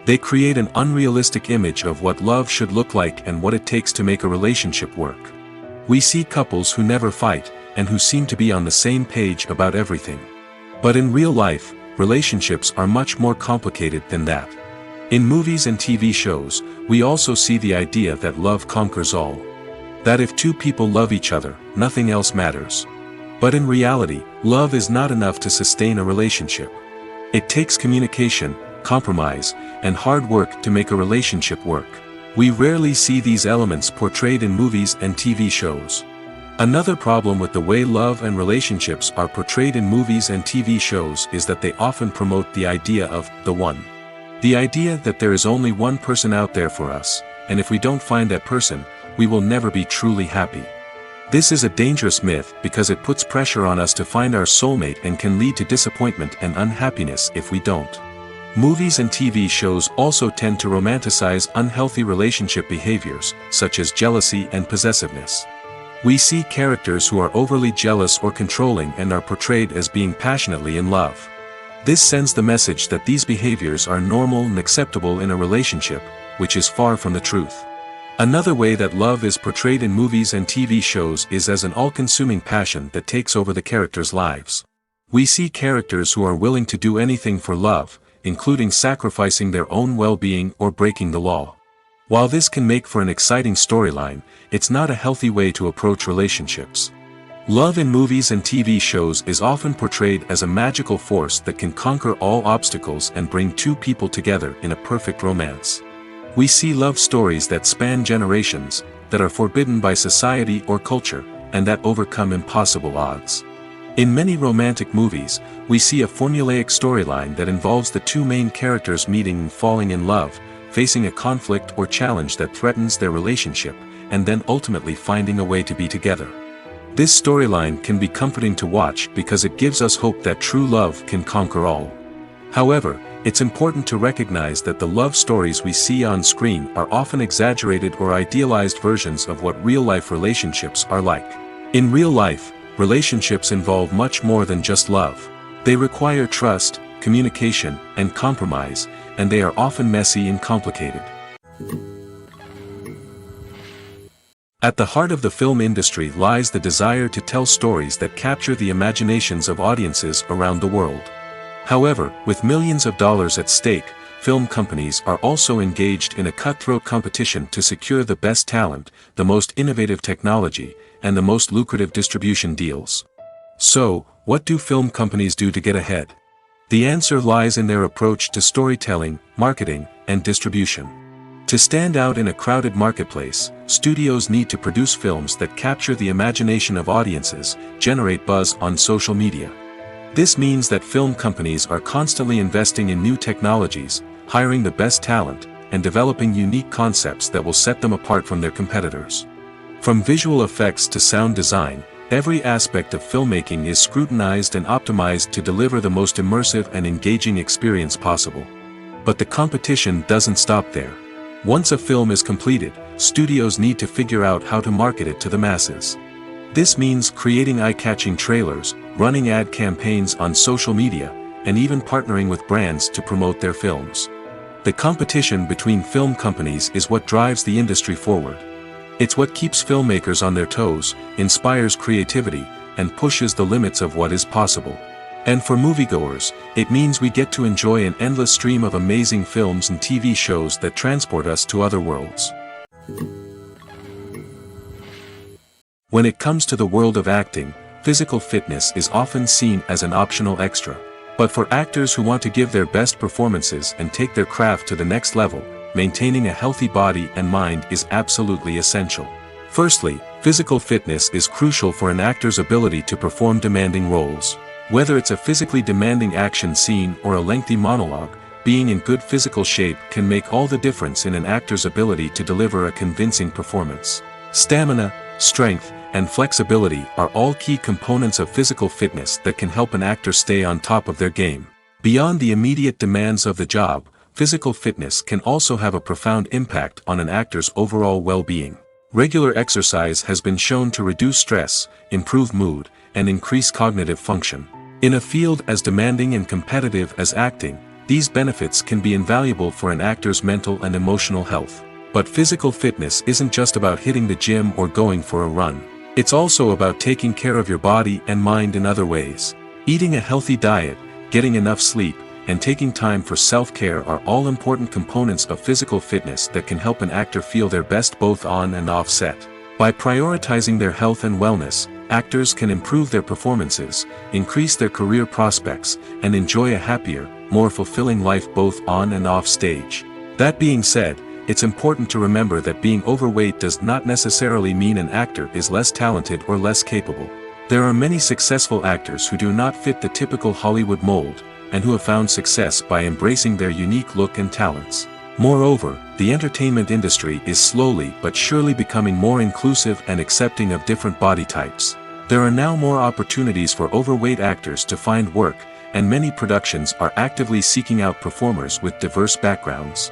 They create an unrealistic image of what love should look like and what it takes to make a relationship work. We see couples who never fight, and who seem to be on the same page about everything. But in real life, relationships are much more complicated than that. In movies and TV shows, we also see the idea that love conquers all. That if two people love each other, nothing else matters. But in reality, love is not enough to sustain a relationship. It takes communication, compromise, and hard work to make a relationship work. We rarely see these elements portrayed in movies and TV shows. Another problem with the way love and relationships are portrayed in movies and TV shows is that they often promote the idea of the one. The idea that there is only one person out there for us, and if we don't find that person, we will never be truly happy. This is a dangerous myth because it puts pressure on us to find our soulmate and can lead to disappointment and unhappiness if we don't. Movies and TV shows also tend to romanticize unhealthy relationship behaviors, such as jealousy and possessiveness. We see characters who are overly jealous or controlling and are portrayed as being passionately in love. This sends the message that these behaviors are normal and acceptable in a relationship, which is far from the truth. Another way that love is portrayed in movies and TV shows is as an all-consuming passion that takes over the characters' lives. We see characters who are willing to do anything for love, including sacrificing their own well-being or breaking the law. While this can make for an exciting storyline, it's not a healthy way to approach relationships. Love in movies and TV shows is often portrayed as a magical force that can conquer all obstacles and bring two people together in a perfect romance. We see love stories that span generations, that are forbidden by society or culture, and that overcome impossible odds. In many romantic movies, we see a formulaic storyline that involves the two main characters meeting and falling in love, facing a conflict or challenge that threatens their relationship, and then ultimately finding a way to be together. This storyline can be comforting to watch because it gives us hope that true love can conquer all. However, it's important to recognize that the love stories we see on screen are often exaggerated or idealized versions of what real-life relationships are like. In real life, relationships involve much more than just love. They require trust, communication, and compromise, and they are often messy and complicated. At the heart of the film industry lies the desire to tell stories that capture the imaginations of audiences around the world. However, with millions of dollars at stake, film companies are also engaged in a cutthroat competition to secure the best talent, the most innovative technology, and the most lucrative distribution deals. So, what do film companies do to get ahead? The answer lies in their approach to storytelling, marketing, and distribution. To stand out in a crowded marketplace, studios need to produce films that capture the imagination of audiences, generate buzz on social media. This means that film companies are constantly investing in new technologies, hiring the best talent, and developing unique concepts that will set them apart from their competitors. From visual effects to sound design, every aspect of filmmaking is scrutinized and optimized to deliver the most immersive and engaging experience possible. But the competition doesn't stop there. Once a film is completed, studios need to figure out how to market it to the masses. This means creating eye-catching trailers, running ad campaigns on social media, and even partnering with brands to promote their films. The competition between film companies is what drives the industry forward. It's what keeps filmmakers on their toes, inspires creativity, and pushes the limits of what is possible. And for moviegoers, it means we get to enjoy an endless stream of amazing films and TV shows that transport us to other worlds. When it comes to the world of acting, physical fitness is often seen as an optional extra. But for actors who want to give their best performances and take their craft to the next level, maintaining a healthy body and mind is absolutely essential. Firstly, physical fitness is crucial for an actor's ability to perform demanding roles. Whether it's a physically demanding action scene or a lengthy monologue, being in good physical shape can make all the difference in an actor's ability to deliver a convincing performance. Stamina, strength, and flexibility are all key components of physical fitness that can help an actor stay on top of their game. Beyond the immediate demands of the job, physical fitness can also have a profound impact on an actor's overall well-being. Regular exercise has been shown to reduce stress, improve mood, and increase cognitive function. In a field as demanding and competitive as acting, these benefits can be invaluable for an actor's mental and emotional health. But physical fitness isn't just about hitting the gym or going for a run. It's also about taking care of your body and mind in other ways. Eating a healthy diet, getting enough sleep, and taking time for self-care are all important components of physical fitness that can help an actor feel their best both on and off set. By prioritizing their health and wellness, actors can improve their performances, increase their career prospects, and enjoy a happier, more fulfilling life both on and off stage. That being said, it's important to remember that being overweight does not necessarily mean an actor is less talented or less capable. There are many successful actors who do not fit the typical Hollywood mold, and who have found success by embracing their unique look and talents. Moreover, the entertainment industry is slowly but surely becoming more inclusive and accepting of different body types. There are now more opportunities for overweight actors to find work, and many productions are actively seeking out performers with diverse backgrounds.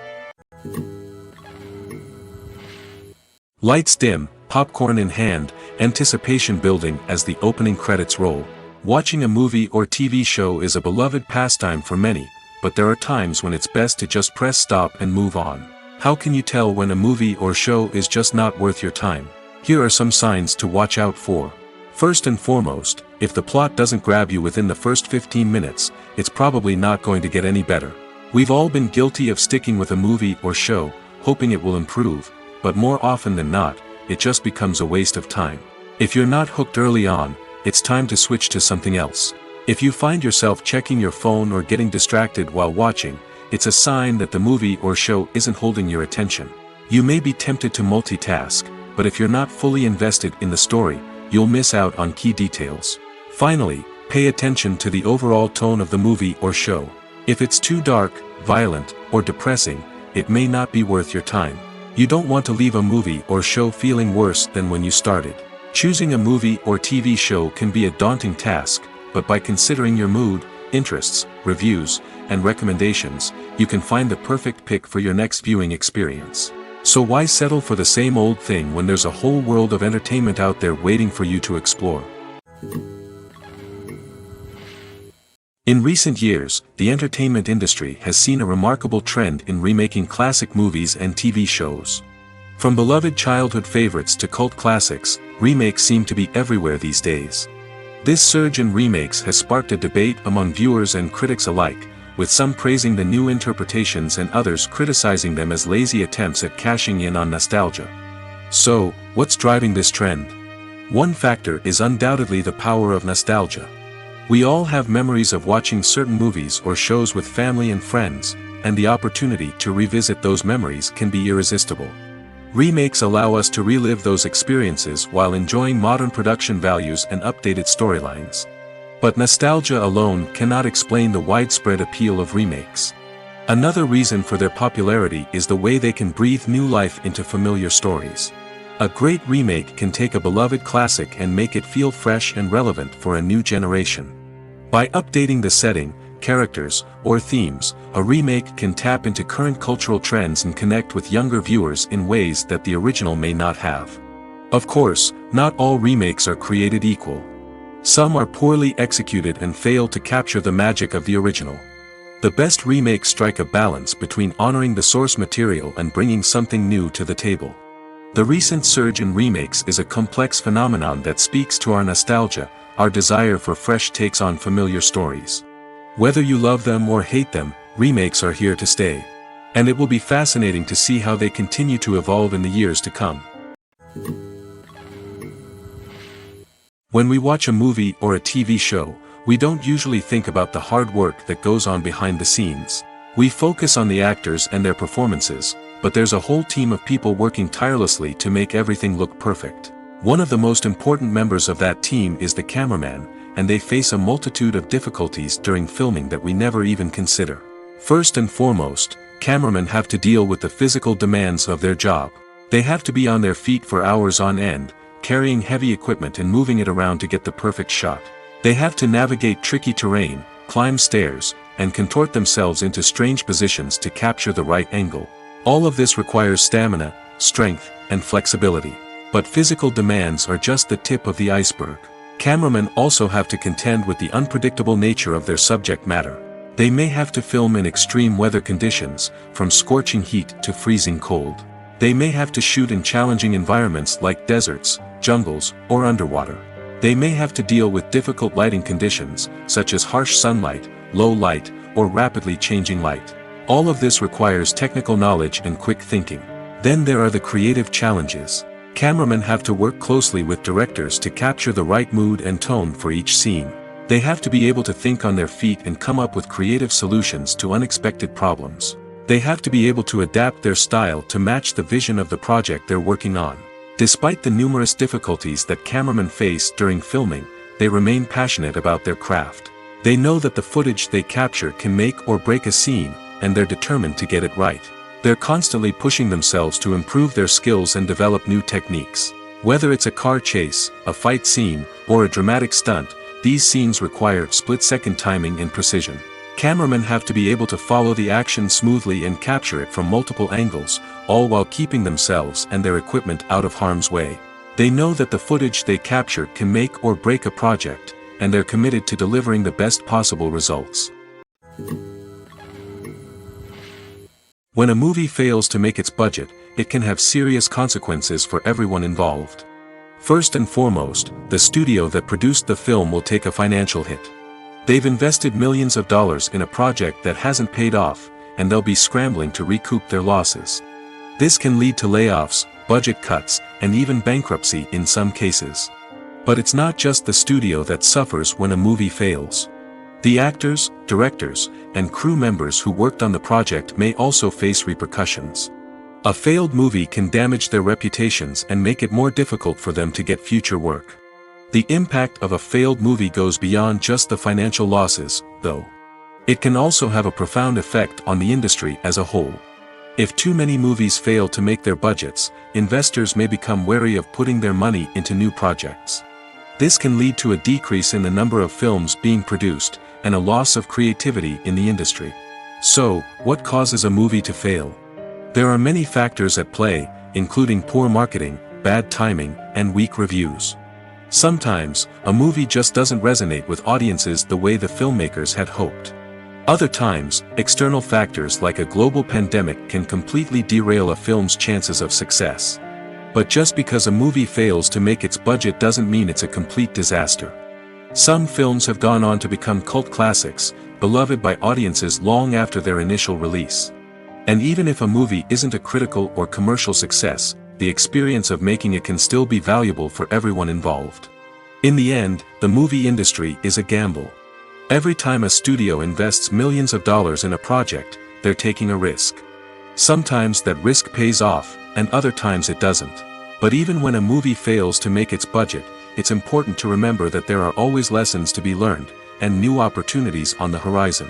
Lights dim, popcorn in hand, anticipation building as the opening credits roll. Watching a movie or TV show is a beloved pastime for many, but there are times when it's best to just press stop and move on. How can you tell when a movie or show is just not worth your time? Here are some signs to watch out for. First and foremost, if the plot doesn't grab you within the first 15 minutes, it's probably not going to get any better. We've all been guilty of sticking with a movie or show, hoping it will improve, but more often than not, it just becomes a waste of time. If you're not hooked early on, it's time to switch to something else. If you find yourself checking your phone or getting distracted while watching, it's a sign that the movie or show isn't holding your attention. You may be tempted to multitask, but if you're not fully invested in the story, you'll miss out on key details. Finally, pay attention to the overall tone of the movie or show. If it's too dark, violent, or depressing, it may not be worth your time. You don't want to leave a movie or show feeling worse than when you started. Choosing a movie or TV show can be a daunting task, but by considering your mood, interests, reviews, and recommendations, you can find the perfect pick for your next viewing experience. So why settle for the same old thing when there's a whole world of entertainment out there waiting for you to explore? In recent years, the entertainment industry has seen a remarkable trend in remaking classic movies and TV shows. From beloved childhood favorites to cult classics, remakes seem to be everywhere these days. This surge in remakes has sparked a debate among viewers and critics alike, with some praising the new interpretations and others criticizing them as lazy attempts at cashing in on nostalgia. So, what's driving this trend? One factor is undoubtedly the power of nostalgia. We all have memories of watching certain movies or shows with family and friends, and the opportunity to revisit those memories can be irresistible. Remakes allow us to relive those experiences while enjoying modern production values and updated storylines. But nostalgia alone cannot explain the widespread appeal of remakes. Another reason for their popularity is the way they can breathe new life into familiar stories. A great remake can take a beloved classic and make it feel fresh and relevant for a new generation. By updating the setting, characters, or themes, a remake can tap into current cultural trends and connect with younger viewers in ways that the original may not have. Of course, not all remakes are created equal. Some are poorly executed and fail to capture the magic of the original. The best remakes strike a balance between honoring the source material and bringing something new to the table. The recent surge in remakes is a complex phenomenon that speaks to our nostalgia, our desire for fresh takes on familiar stories. Whether you love them or hate them, remakes are here to stay. And it will be fascinating to see how they continue to evolve in the years to come. When we watch a movie or a TV show, we don't usually think about the hard work that goes on behind the scenes. We focus on the actors and their performances, but there's a whole team of people working tirelessly to make everything look perfect. One of the most important members of that team is the cameraman, and they face a multitude of difficulties during filming that we never even consider. First and foremost, cameramen have to deal with the physical demands of their job. They have to be on their feet for hours on end, carrying heavy equipment and moving it around to get the perfect shot. They have to navigate tricky terrain, climb stairs, and contort themselves into strange positions to capture the right angle. All of this requires stamina, strength, and flexibility. But physical demands are just the tip of the iceberg. Cameramen also have to contend with the unpredictable nature of their subject matter. They may have to film in extreme weather conditions, from scorching heat to freezing cold. They may have to shoot in challenging environments like deserts, jungles, or underwater. They may have to deal with difficult lighting conditions, such as harsh sunlight, low light, or rapidly changing light. All of this requires technical knowledge and quick thinking. Then there are the creative challenges. Cameramen have to work closely with directors to capture the right mood and tone for each scene. They have to be able to think on their feet and come up with creative solutions to unexpected problems. They have to be able to adapt their style to match the vision of the project they're working on. Despite the numerous difficulties that cameramen face during filming, they remain passionate about their craft. They know that the footage they capture can make or break a scene, and they're determined to get it right. They're constantly pushing themselves to improve their skills and develop new techniques. Whether it's a car chase, a fight scene, or a dramatic stunt, these scenes require split-second timing and precision. Cameramen have to be able to follow the action smoothly and capture it from multiple angles, all while keeping themselves and their equipment out of harm's way. They know that the footage they capture can make or break a project, and they're committed to delivering the best possible results. When a movie fails to make its budget, it can have serious consequences for everyone involved. First and foremost, the studio that produced the film will take a financial hit. They've invested millions of dollars in a project that hasn't paid off, and they'll be scrambling to recoup their losses. This can lead to layoffs, budget cuts, and even bankruptcy in some cases. But it's not just the studio that suffers when a movie fails. The actors, directors, and crew members who worked on the project may also face repercussions. A failed movie can damage their reputations and make it more difficult for them to get future work. The impact of a failed movie goes beyond just the financial losses, though. It can also have a profound effect on the industry as a whole. If too many movies fail to make their budgets, investors may become wary of putting their money into new projects. This can lead to a decrease in the number of films being produced, and a loss of creativity in the industry. So, what causes a movie to fail? There are many factors at play, including poor marketing, bad timing, and weak reviews. Sometimes, a movie just doesn't resonate with audiences the way the filmmakers had hoped. Other times, external factors like a global pandemic can completely derail a film's chances of success. But just because a movie fails to make its budget doesn't mean it's a complete disaster. Some films have gone on to become cult classics, beloved by audiences long after their initial release. And even if a movie isn't a critical or commercial success, the experience of making it can still be valuable for everyone involved. In the end, the movie industry is a gamble. Every time a studio invests millions of dollars in a project, they're taking a risk. Sometimes that risk pays off, and other times it doesn't. But even when a movie fails to make its budget, it's important to remember that there are always lessons to be learned, and new opportunities on the horizon.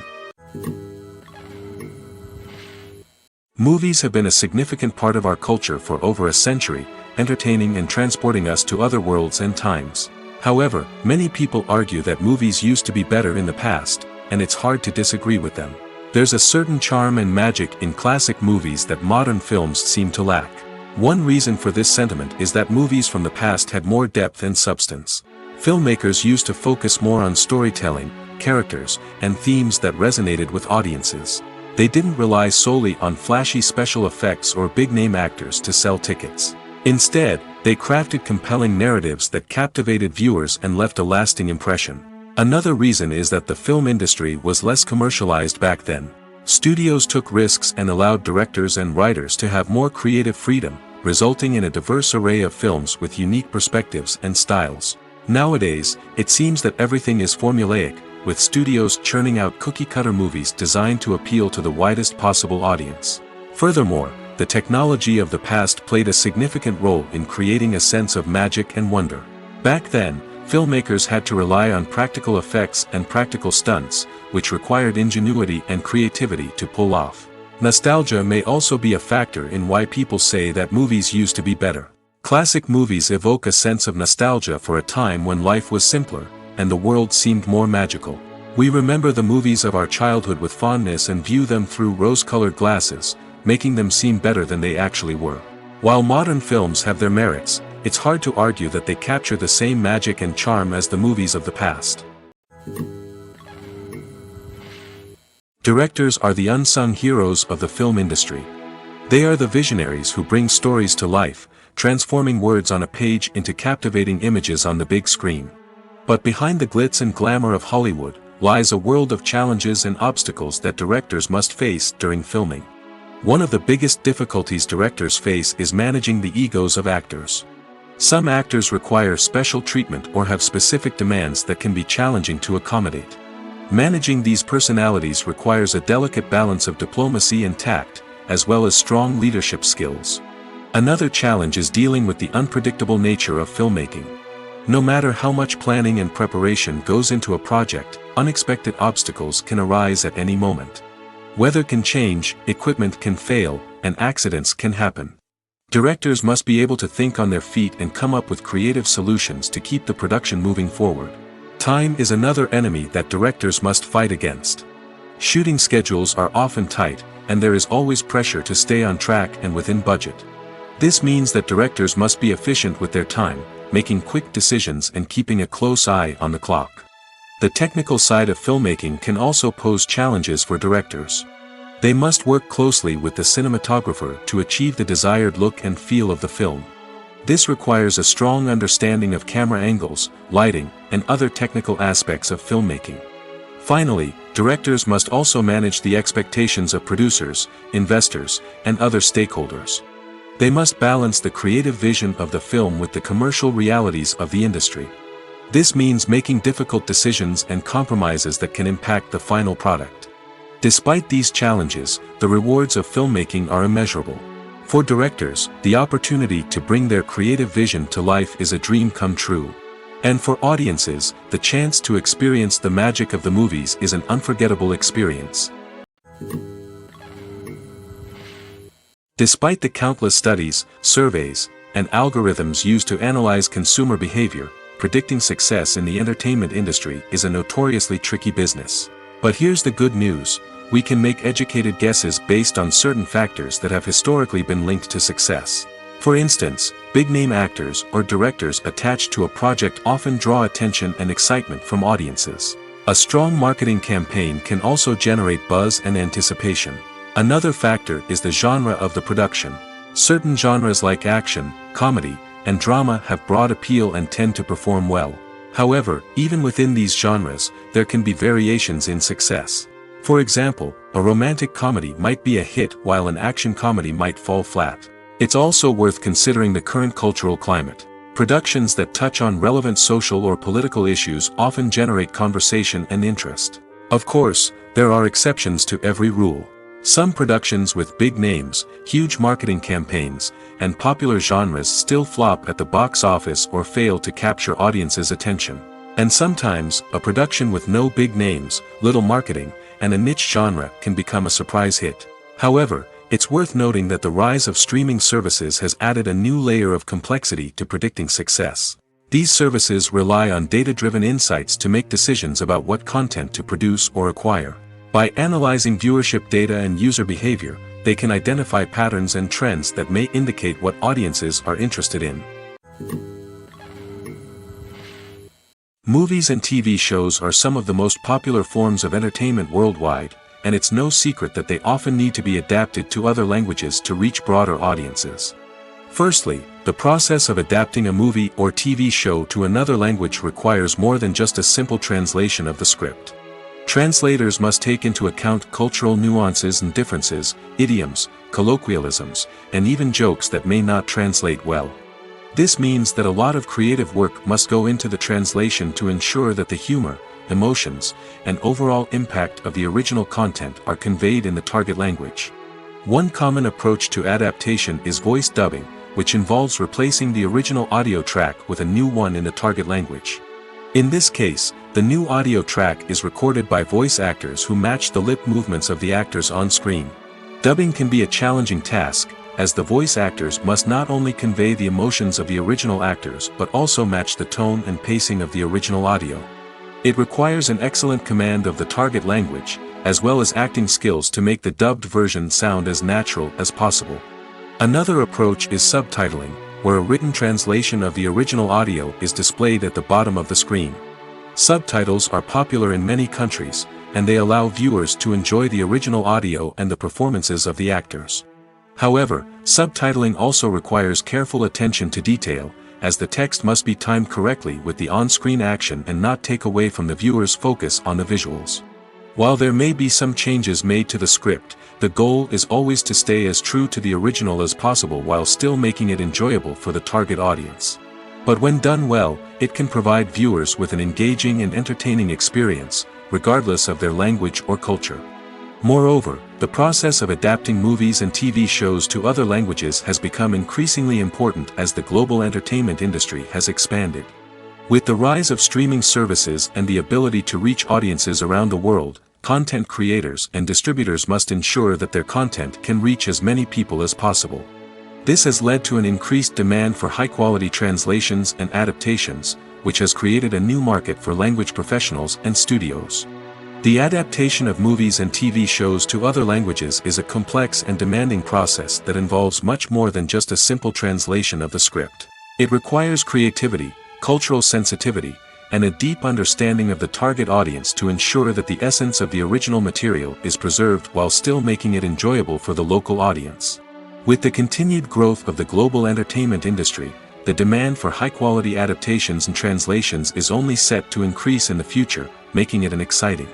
Movies have been a significant part of our culture for over a century, entertaining and transporting us to other worlds and times. However, many people argue that movies used to be better in the past, and it's hard to disagree with them. There's a certain charm and magic in classic movies that modern films seem to lack. One reason for this sentiment is that movies from the past had more depth and substance. Filmmakers used to focus more on storytelling, characters, and themes that resonated with audiences. They didn't rely solely on flashy special effects or big-name actors to sell tickets. Instead, they crafted compelling narratives that captivated viewers and left a lasting impression. Another reason is that the film industry was less commercialized back then. Studios took risks and allowed directors and writers to have more creative freedom, resulting in a diverse array of films with unique perspectives and styles. Nowadays, it seems that everything is formulaic, with studios churning out cookie-cutter movies designed to appeal to the widest possible audience. Furthermore, the technology of the past played a significant role in creating a sense of magic and wonder. Back then, filmmakers had to rely on practical effects and practical stunts, which required ingenuity and creativity to pull off. Nostalgia may also be a factor in why people say that movies used to be better. Classic movies evoke a sense of nostalgia for a time when life was simpler, and the world seemed more magical. We remember the movies of our childhood with fondness and view them through rose-colored glasses, making them seem better than they actually were. While modern films have their merits, it's hard to argue that they capture the same magic and charm as the movies of the past. Directors are the unsung heroes of the film industry. They are the visionaries who bring stories to life, transforming words on a page into captivating images on the big screen. But behind the glitz and glamour of Hollywood lies a world of challenges and obstacles that directors must face during filming. One of the biggest difficulties directors face is managing the egos of actors. Some actors require special treatment or have specific demands that can be challenging to accommodate. Managing these personalities requires a delicate balance of diplomacy and tact, as well as strong leadership skills. Another challenge is dealing with the unpredictable nature of filmmaking. No matter how much planning and preparation goes into a project, unexpected obstacles can arise at any moment. Weather can change, equipment can fail, and accidents can happen. Directors must be able to think on their feet and come up with creative solutions to keep the production moving forward. Time is another enemy that directors must fight against. Shooting schedules are often tight, and there is always pressure to stay on track and within budget. This means that directors must be efficient with their time, making quick decisions and keeping a close eye on the clock. The technical side of filmmaking can also pose challenges for directors. They must work closely with the cinematographer to achieve the desired look and feel of the film. This requires a strong understanding of camera angles, lighting, and other technical aspects of filmmaking. Finally, directors must also manage the expectations of producers, investors, and other stakeholders. They must balance the creative vision of the film with the commercial realities of the industry. This means making difficult decisions and compromises that can impact the final product. Despite these challenges, the rewards of filmmaking are immeasurable. For directors, the opportunity to bring their creative vision to life is a dream come true. And for audiences, the chance to experience the magic of the movies is an unforgettable experience. Despite the countless studies, surveys, and algorithms used to analyze consumer behavior, predicting success in the entertainment industry is a notoriously tricky business. But here's the good news: we can make educated guesses based on certain factors that have historically been linked to success. For instance, big-name actors or directors attached to a project often draw attention and excitement from audiences. A strong marketing campaign can also generate buzz and anticipation. Another factor is the genre of the production. Certain genres like action, comedy, and drama have broad appeal and tend to perform well. However, even within these genres, there can be variations in success. For example, a romantic comedy might be a hit while an action comedy might fall flat. It's also worth considering the current cultural climate. Productions that touch on relevant social or political issues often generate conversation and interest. Of course, there are exceptions to every rule. Some productions with big names, huge marketing campaigns, and popular genres still flop at the box office or fail to capture audiences' attention. And sometimes, a production with no big names, little marketing, and a niche genre can become a surprise hit. However, it's worth noting that the rise of streaming services has added a new layer of complexity to predicting success. These services rely on data-driven insights to make decisions about what content to produce or acquire. By analyzing viewership data and user behavior, they can identify patterns and trends that may indicate what audiences are interested in. Movies and TV shows are some of the most popular forms of entertainment worldwide, and it's no secret that they often need to be adapted to other languages to reach broader audiences. Firstly, the process of adapting a movie or TV show to another language requires more than just a simple translation of the script. Translators must take into account cultural nuances and differences, idioms, colloquialisms, and even jokes that may not translate well. This means that a lot of creative work must go into the translation to ensure that the humor, emotions, and overall impact of the original content are conveyed in the target language. One common approach to adaptation is voice dubbing, which involves replacing the original audio track with a new one in the target language. In this case, the new audio track is recorded by voice actors who match the lip movements of the actors on screen. Dubbing can be a challenging task, as the voice actors must not only convey the emotions of the original actors but also match the tone and pacing of the original audio. It requires an excellent command of the target language, as well as acting skills to make the dubbed version sound as natural as possible. Another approach is subtitling, where a written translation of the original audio is displayed at the bottom of the screen. Subtitles are popular in many countries, and they allow viewers to enjoy the original audio and the performances of the actors. However, subtitling also requires careful attention to detail, as the text must be timed correctly with the on-screen action and not take away from the viewer's focus on the visuals. While there may be some changes made to the script, the goal is always to stay as true to the original as possible while still making it enjoyable for the target audience. But when done well, it can provide viewers with an engaging and entertaining experience, regardless of their language or culture. Moreover, the process of adapting movies and TV shows to other languages has become increasingly important as the global entertainment industry has expanded. With the rise of streaming services and the ability to reach audiences around the world, content creators and distributors must ensure that their content can reach as many people as possible. This has led to an increased demand for high-quality translations and adaptations, which has created a new market for language professionals and studios. The adaptation of movies and TV shows to other languages is a complex and demanding process that involves much more than just a simple translation of the script. It requires creativity, cultural sensitivity, and a deep understanding of the target audience to ensure that the essence of the original material is preserved while still making it enjoyable for the local audience. With the continued growth of the global entertainment industry, the demand for high-quality adaptations and translations is only set to increase in the future, making it an exciting.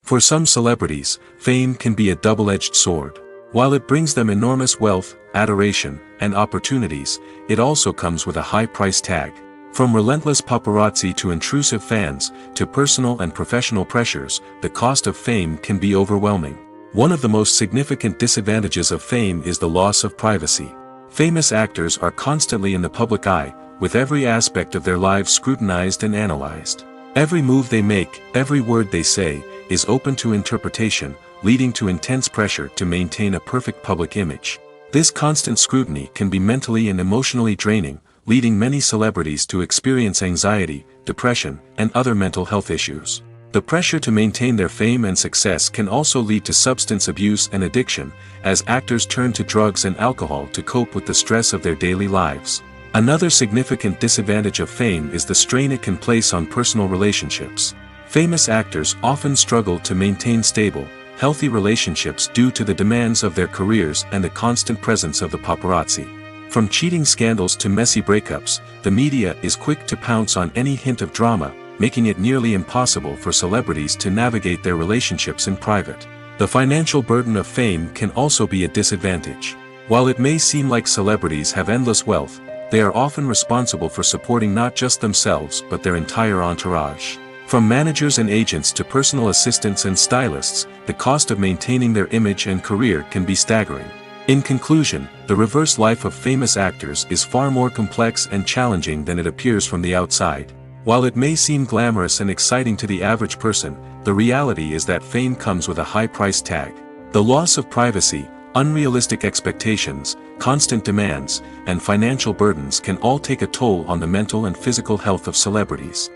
For some celebrities, fame can be a double-edged sword. While it brings them enormous wealth, adoration, and opportunities, it also comes with a high price tag. From relentless paparazzi to intrusive fans, to personal and professional pressures, the cost of fame can be overwhelming. One of the most significant disadvantages of fame is the loss of privacy. Famous actors are constantly in the public eye, with every aspect of their lives scrutinized and analyzed. Every move they make, every word they say, is open to interpretation, leading to intense pressure to maintain a perfect public image. This constant scrutiny can be mentally and emotionally draining, leading many celebrities to experience anxiety, depression, and other mental health issues. The pressure to maintain their fame and success can also lead to substance abuse and addiction, as actors turn to drugs and alcohol to cope with the stress of their daily lives. Another significant disadvantage of fame is the strain it can place on personal relationships. Famous actors often struggle to maintain stable, healthy relationships due to the demands of their careers and the constant presence of the paparazzi. From cheating scandals to messy breakups, the media is quick to pounce on any hint of drama, making it nearly impossible for celebrities to navigate their relationships in private. The financial burden of fame can also be a disadvantage. While it may seem like celebrities have endless wealth, they are often responsible for supporting not just themselves but their entire entourage. From managers and agents to personal assistants and stylists, the cost of maintaining their image and career can be staggering. In conclusion, the reverse life of famous actors is far more complex and challenging than it appears from the outside. While it may seem glamorous and exciting to the average person, the reality is that fame comes with a high price tag. The loss of privacy, unrealistic expectations, constant demands, and financial burdens can all take a toll on the mental and physical health of celebrities.